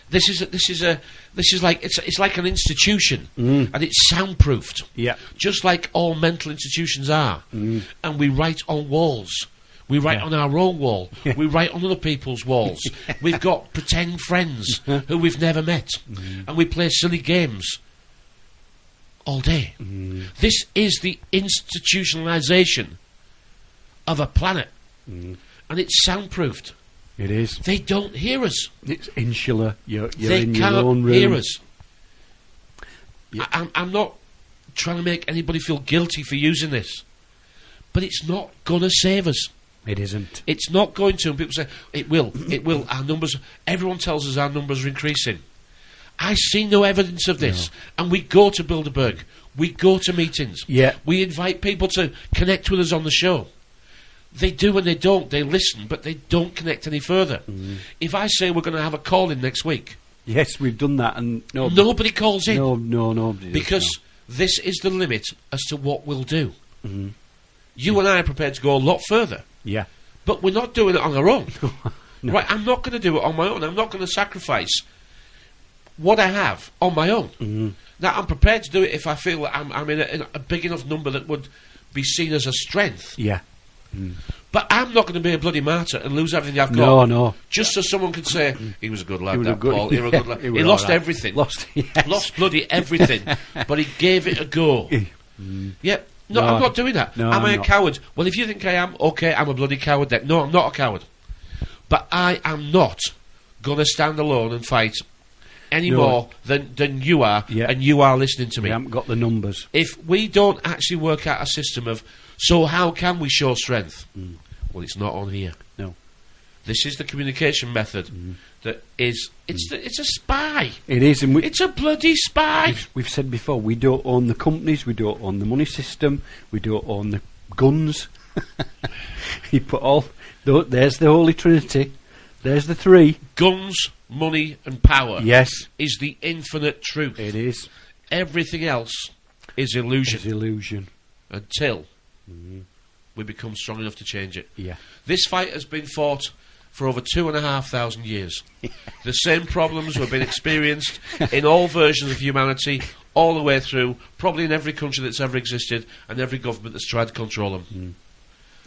[SPEAKER 1] This is like it's like an institution, and it's soundproofed.
[SPEAKER 2] Yeah.
[SPEAKER 1] Just like all mental institutions are, and we write on walls. We write on our own wall. We write on other people's walls. We've got pretend friends who we've never met, and we play silly games all day. This is the institutionalisation of a planet, and it's soundproofed.
[SPEAKER 2] It is.
[SPEAKER 1] They don't hear us.
[SPEAKER 2] It's insular. You're
[SPEAKER 1] They
[SPEAKER 2] in
[SPEAKER 1] can't
[SPEAKER 2] your own room.
[SPEAKER 1] hear us.
[SPEAKER 2] Yeah.
[SPEAKER 1] I'm not trying to make anybody feel guilty for using this, but it's not going to save us.
[SPEAKER 2] It isn't.
[SPEAKER 1] It's not going to. And people say, it will. It will. Our numbers, everyone tells us our numbers are increasing. I see no evidence of this. No. And we go to Bilderberg. We go to meetings.
[SPEAKER 2] Yeah.
[SPEAKER 1] We invite people to connect with us on the show. They do and they don't. They listen, but they don't connect any further. If I say we're going to have a call-in next week...
[SPEAKER 2] Yes, we've done that, and
[SPEAKER 1] nobody calls in.
[SPEAKER 2] Nobody
[SPEAKER 1] because this is the limit as to what we'll do. You and I are prepared to go a lot further.
[SPEAKER 2] Yeah.
[SPEAKER 1] But we're not doing it on our own.
[SPEAKER 2] No.
[SPEAKER 1] Right, I'm not going to do it on my own. I'm not going to sacrifice what I have on my own. Now, I'm prepared to do it if I feel that I'm in a big enough number that would be seen as a strength.
[SPEAKER 2] Yeah.
[SPEAKER 1] But I'm not going to be a bloody martyr and lose everything I've got.
[SPEAKER 2] No.
[SPEAKER 1] Just so someone could say, he was a good lad,
[SPEAKER 2] He was
[SPEAKER 1] that
[SPEAKER 2] a good-
[SPEAKER 1] Paul. He was a good lad.
[SPEAKER 2] he
[SPEAKER 1] He
[SPEAKER 2] was
[SPEAKER 1] lost
[SPEAKER 2] all right.
[SPEAKER 1] everything.
[SPEAKER 2] Yes.
[SPEAKER 1] Lost bloody everything. But he gave it a go. Yeah. No, I'm not doing that.
[SPEAKER 2] No,
[SPEAKER 1] am I
[SPEAKER 2] I'm
[SPEAKER 1] a
[SPEAKER 2] not.
[SPEAKER 1] coward? Well, if you think I am, okay, I'm a bloody coward then. No, I'm not a coward. But I am not going to stand alone and fight any more than you are, and you are listening to me.
[SPEAKER 2] We haven't got the numbers.
[SPEAKER 1] If we don't actually work out a system of, so how can we show strength? Well, it's not on here.
[SPEAKER 2] No.
[SPEAKER 1] This is the communication method that is... It's a spy.
[SPEAKER 2] It is, and
[SPEAKER 1] It's a bloody spy.
[SPEAKER 2] we've said before, we don't own the companies, we don't own the money system, we don't own the guns. You put all... There's the Holy Trinity. There's the three.
[SPEAKER 1] Guns, money and power
[SPEAKER 2] Yes.
[SPEAKER 1] is the infinite truth.
[SPEAKER 2] It is.
[SPEAKER 1] Everything else is illusion.
[SPEAKER 2] It's illusion.
[SPEAKER 1] Until we become strong enough to change it.
[SPEAKER 2] Yeah.
[SPEAKER 1] This fight has been fought for over 2,500 years. The same problems have been experienced in all versions of humanity, all the way through, probably in every country that's ever existed, and every government that's tried to control them.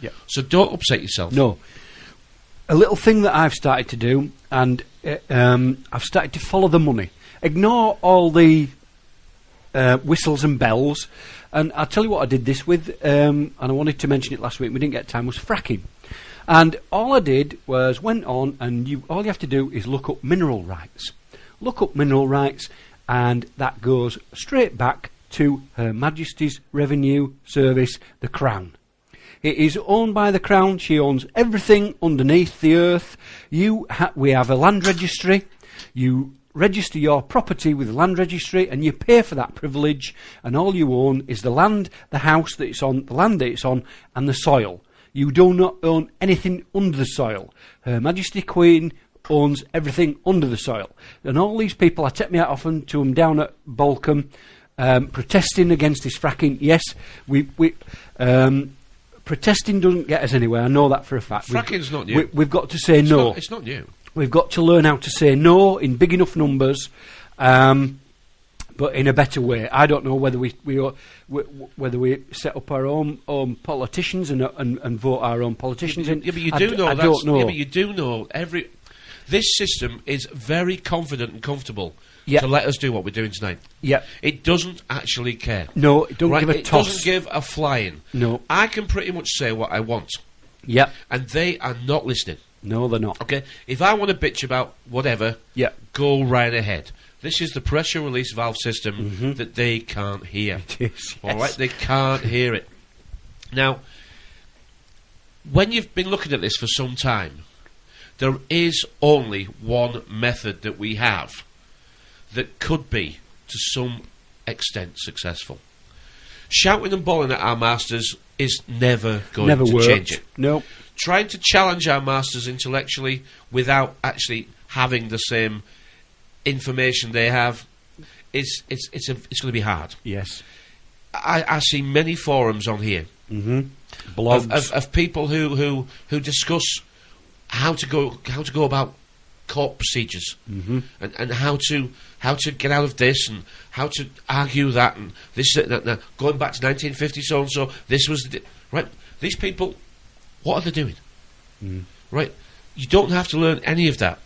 [SPEAKER 2] Yeah.
[SPEAKER 1] So don't upset yourself.
[SPEAKER 2] No. A little thing that I've started to do, and I've started to follow the money. Ignore all the whistles and bells. And I'll tell you what I did this with, and I wanted to mention it last week, we didn't get time, was fracking. And all I did was went on, and all you have to do is look up mineral rights. Look up mineral rights, and that goes straight back to Her Majesty's Revenue Service, the Crown. It is owned by the Crown. She owns everything underneath the earth. We have a land registry. You register your property with the land registry and you pay for that privilege, and all you own is the land, the house that it's on, the land that it's on, and the soil. You do not own anything under the soil. Her Majesty Queen owns everything under the soil. And all these people, I take me out often to them down at Balcombe, protesting against this fracking. Yes, protesting doesn't get us anywhere. I know that for a fact.
[SPEAKER 1] Fracking's not new.
[SPEAKER 2] We've got to say no.
[SPEAKER 1] It's not new.
[SPEAKER 2] We've got to learn how to say no in big enough numbers, but in a better way. I don't know whether we set up our own politicians and vote our own politicians in.
[SPEAKER 1] Yeah, but you do know.
[SPEAKER 2] I don't know.
[SPEAKER 1] Yeah, but you do know. This system is very confident and comfortable to let us do what we're doing tonight.
[SPEAKER 2] Yeah.
[SPEAKER 1] It doesn't actually care.
[SPEAKER 2] No, it don't give a toss.
[SPEAKER 1] It doesn't give a flying.
[SPEAKER 2] No.
[SPEAKER 1] I can pretty much say what I want.
[SPEAKER 2] Yeah.
[SPEAKER 1] And they are not listening.
[SPEAKER 2] No, they're not.
[SPEAKER 1] Okay? If I want to bitch about whatever, go right ahead. This is the pressure release valve system that they can't hear.
[SPEAKER 2] It is, yes.
[SPEAKER 1] All right? They can't hear it. Now, when you've been looking at this for some time, there is only one method that we have that could be to some extent successful. Shouting and bawling at our masters is never going to change it.
[SPEAKER 2] No.
[SPEAKER 1] Trying to challenge our masters intellectually without actually having the same information they have, it's going to be hard.
[SPEAKER 2] Yes.
[SPEAKER 1] I see many forums on here,
[SPEAKER 2] blogs
[SPEAKER 1] of people who discuss how to go about court procedures, and how to get out of this, and how to argue that, and this, that, that. Going back to 1950 so and so, this was right. These people, what are they doing? Right, you don't have to learn any of that.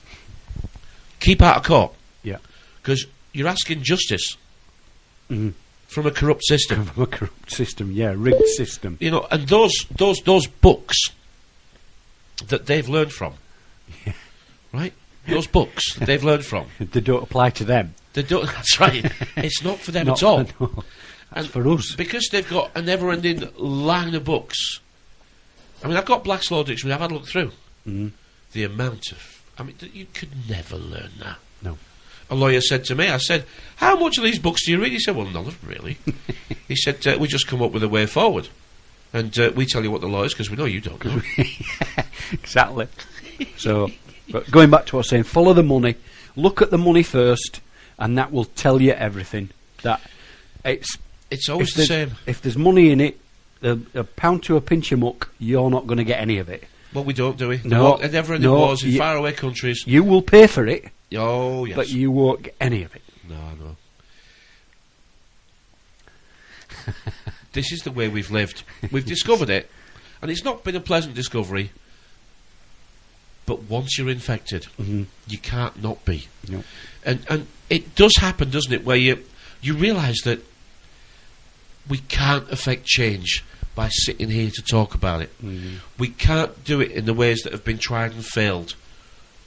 [SPEAKER 1] Keep out of court.
[SPEAKER 2] Yeah,
[SPEAKER 1] because you're asking justice from a corrupt system.
[SPEAKER 2] From a corrupt system, yeah, rigged system.
[SPEAKER 1] You know, and those books that they've learned from, right? Those books that they've learned from,
[SPEAKER 2] they don't apply to them.
[SPEAKER 1] They don't. That's right. It's not for them at all.
[SPEAKER 2] No, that's for us,
[SPEAKER 1] because they've got a never-ending line of books. I mean, I've got Black's Law Dictionary. I've had a look through the amount of. I mean, you could never learn that.
[SPEAKER 2] No.
[SPEAKER 1] A lawyer said to me, I said, "How much of these books do you read?" He said, "Well, none of them really." He said, "We just come up with a way forward, and we tell you what the law is because we know you don't know."
[SPEAKER 2] Exactly. So, but going back to what I was saying, follow the money, look at the money first, and that will tell you everything. That
[SPEAKER 1] it's always the same.
[SPEAKER 2] If there's money in it, a pound to a pinch of muck, you're not going to get any of it.
[SPEAKER 1] Well, we don't, do we?
[SPEAKER 2] No,
[SPEAKER 1] and never-ending wars in faraway countries.
[SPEAKER 2] You will pay for it.
[SPEAKER 1] Oh, yes.
[SPEAKER 2] But you won't get any of it.
[SPEAKER 1] No. This is the way we've lived. We've discovered it, and it's not been a pleasant discovery. But once you're infected, you can't not be.
[SPEAKER 2] No.
[SPEAKER 1] And it does happen, doesn't it, where you realise that we can't affect change by sitting here to talk about it. We can't do it in the ways that have been tried and failed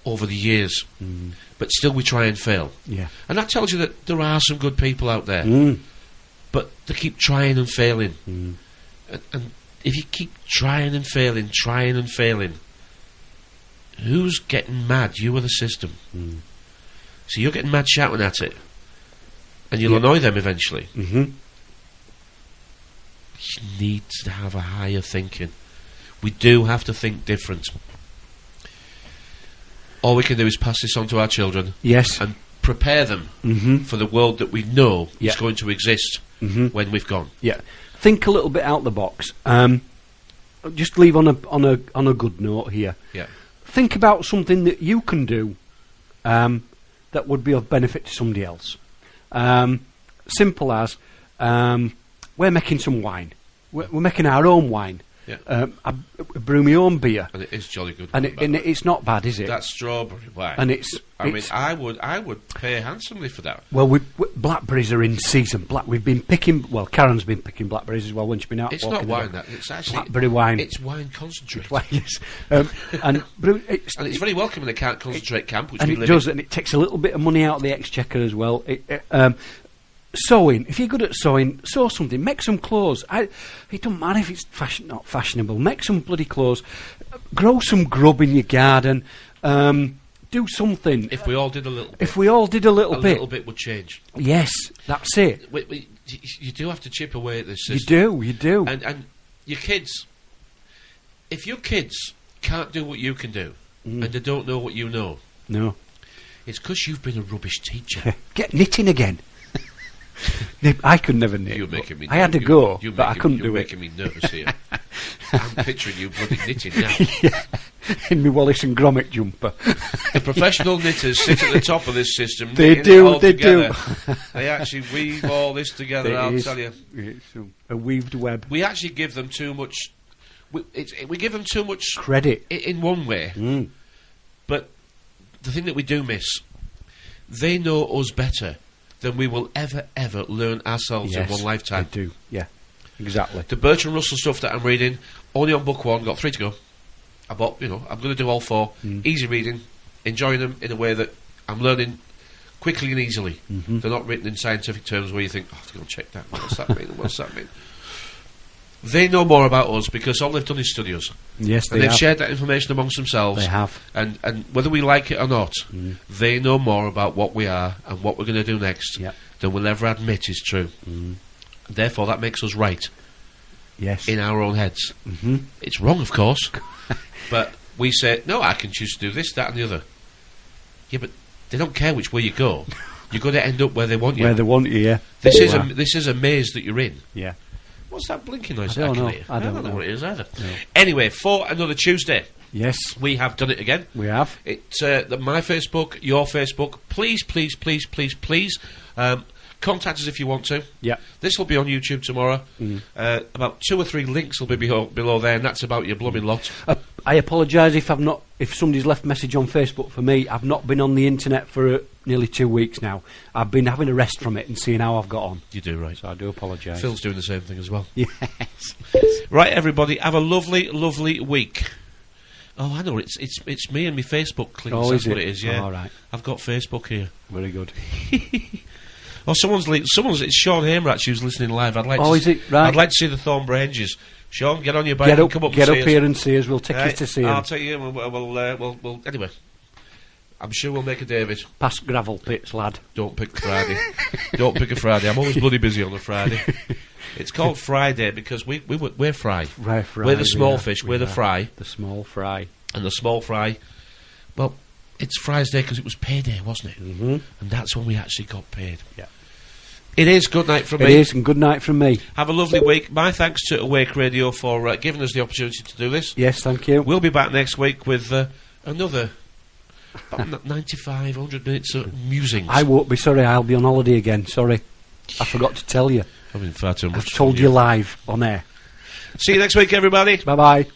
[SPEAKER 1] over the years. But still we try and fail.
[SPEAKER 2] Yeah.
[SPEAKER 1] And that tells you that there are some good people out there. But they keep trying and failing. And if you keep trying and failing, who's getting mad? You or the system. So you're getting mad shouting at it. And you'll annoy them eventually. You need to have a higher thinking. We do have to think different. All we can do is pass this on to our children.
[SPEAKER 2] Yes.
[SPEAKER 1] And prepare them for the world that we know is going to exist when we've gone.
[SPEAKER 2] Yeah. Think a little bit out the box. Just leave on a good note here.
[SPEAKER 1] Yeah.
[SPEAKER 2] Think about something that you can do that would be of benefit to somebody else. Simple as we're making some wine. We're making our own wine.
[SPEAKER 1] Yeah.
[SPEAKER 2] I brew my own beer,
[SPEAKER 1] and it is jolly good.
[SPEAKER 2] And it's not bad, is it?
[SPEAKER 1] That strawberry wine.
[SPEAKER 2] And
[SPEAKER 1] I mean, I would pay handsomely for that.
[SPEAKER 2] Well, blackberries are in season. We've been picking. Well, Karen's been picking blackberries as well when she's been out.
[SPEAKER 1] It's not wine. It's actually
[SPEAKER 2] blackberry wine.
[SPEAKER 1] It's wine concentrate.
[SPEAKER 2] Yes.
[SPEAKER 1] And it's very welcome in the concentrate camp, which
[SPEAKER 2] and
[SPEAKER 1] we
[SPEAKER 2] it
[SPEAKER 1] live
[SPEAKER 2] does,
[SPEAKER 1] in.
[SPEAKER 2] and it takes a little bit of money out of the exchequer as well. Sewing. If you're good at sewing, sew something. Make some clothes. It don't matter if it's not fashionable. Make some bloody clothes. Grow some grub in your garden. Do something.
[SPEAKER 1] If we all did a little bit.
[SPEAKER 2] If we all did a little bit.
[SPEAKER 1] A little bit would change.
[SPEAKER 2] Yes, that's it.
[SPEAKER 1] You do have to chip away at this system.
[SPEAKER 2] You do.
[SPEAKER 1] And your kids, if your kids can't do what you can do, and they don't know what you know,
[SPEAKER 2] no,
[SPEAKER 1] it's because you've been a rubbish teacher.
[SPEAKER 2] Get knitting again. I could never knit.
[SPEAKER 1] You're making me.
[SPEAKER 2] I had to go, but I couldn't do it.
[SPEAKER 1] You're making me nervous here. I'm picturing you bloody knitting now.
[SPEAKER 2] Yeah. In my Wallace and Gromit jumper.
[SPEAKER 1] The professional knitters sit at the top of this system.
[SPEAKER 2] They
[SPEAKER 1] do. They actually weave all this together. I'll tell you,
[SPEAKER 2] it's a weaved web.
[SPEAKER 1] We actually give them too much. We give them too much
[SPEAKER 2] credit
[SPEAKER 1] in one way, but the thing that we do miss, they know us better than we will ever learn ourselves in one lifetime.
[SPEAKER 2] They do, yeah, exactly.
[SPEAKER 1] The Bertrand Russell stuff that I'm reading, only on book 1, got 3 to go. I'm going to do all 4. Easy reading, enjoying them in a way that I'm learning quickly and easily. They're not written in scientific terms where you think, I have to go and check that. What's that mean? What's that mean? They know more about us because all they've done is study us.
[SPEAKER 2] Yes,
[SPEAKER 1] and they've shared that information amongst themselves.
[SPEAKER 2] They have.
[SPEAKER 1] And whether we like it or not, they know more about what we are and what we're going to do next than we'll ever admit is true. Therefore, that makes us right.
[SPEAKER 2] Yes.
[SPEAKER 1] In our own heads.
[SPEAKER 2] Mm-hmm.
[SPEAKER 1] It's wrong, of course. But we say, no, I can choose to do this, that and the other. Yeah, but they don't care which way you go. You've got to end up where they want you.
[SPEAKER 2] Where they want you, yeah.
[SPEAKER 1] This is a maze that you're in.
[SPEAKER 2] Yeah.
[SPEAKER 1] What's that blinking noise?
[SPEAKER 2] I don't know.
[SPEAKER 1] I don't know what it is either.
[SPEAKER 2] No.
[SPEAKER 1] Anyway, for another Tuesday.
[SPEAKER 2] Yes.
[SPEAKER 1] We have done it again.
[SPEAKER 2] We have.
[SPEAKER 1] It's my Facebook, your Facebook. Please, please, please, please, please. Contact us if you want to.
[SPEAKER 2] Yeah.
[SPEAKER 1] This will be on YouTube tomorrow. About 2 or 3 links will be below there, and that's about your blooming lot.
[SPEAKER 2] I apologise if somebody's left a message on Facebook for me. I've not been on the internet for nearly 2 weeks now. I've been having a rest from it and seeing how I've got on.
[SPEAKER 1] You do, right.
[SPEAKER 2] So I do apologise.
[SPEAKER 1] Phil's doing the same thing as well.
[SPEAKER 2] Yes.
[SPEAKER 1] Right, everybody, have a lovely, lovely week. Oh, I know, it's me and my Facebook clicks.
[SPEAKER 2] Oh,
[SPEAKER 1] That's what it is, yeah.
[SPEAKER 2] Oh, all right.
[SPEAKER 1] I've got Facebook here.
[SPEAKER 2] Very good.
[SPEAKER 1] Oh, it's Sean Hamerach who's listening live. I'd like
[SPEAKER 2] is it? Right.
[SPEAKER 1] I'd like to see the Thornbury Henges. Sean, get on your bike and come up
[SPEAKER 2] get
[SPEAKER 1] and
[SPEAKER 2] up
[SPEAKER 1] see
[SPEAKER 2] here
[SPEAKER 1] us.
[SPEAKER 2] and see us. We'll take you to see him.
[SPEAKER 1] I'll tell you, we'll anyway. I'm sure we'll make a David.
[SPEAKER 2] Past gravel pits, lad.
[SPEAKER 1] Don't pick Friday. Don't pick a Friday. I'm always bloody busy on a Friday. It's called Friday because we're fry. We're the small fish. We're the fry.
[SPEAKER 2] The small fry.
[SPEAKER 1] And the small fry. Well, it's Fry's Day because it was payday, wasn't it?
[SPEAKER 2] Mm-hmm.
[SPEAKER 1] And that's when we actually got paid.
[SPEAKER 2] Yeah.
[SPEAKER 1] It is. Good night from me.
[SPEAKER 2] It is, and good night from me.
[SPEAKER 1] Have a lovely week. My thanks to Awake Radio for giving us the opportunity to do this.
[SPEAKER 2] Yes, thank you.
[SPEAKER 1] We'll be back next week with another 95, 100 minutes of musings.
[SPEAKER 2] I won't be sorry, I'll be on holiday again. Sorry. I forgot to tell you.
[SPEAKER 1] I've been far too much.
[SPEAKER 2] I've told you live on air.
[SPEAKER 1] See you next week, everybody.
[SPEAKER 2] Bye-bye.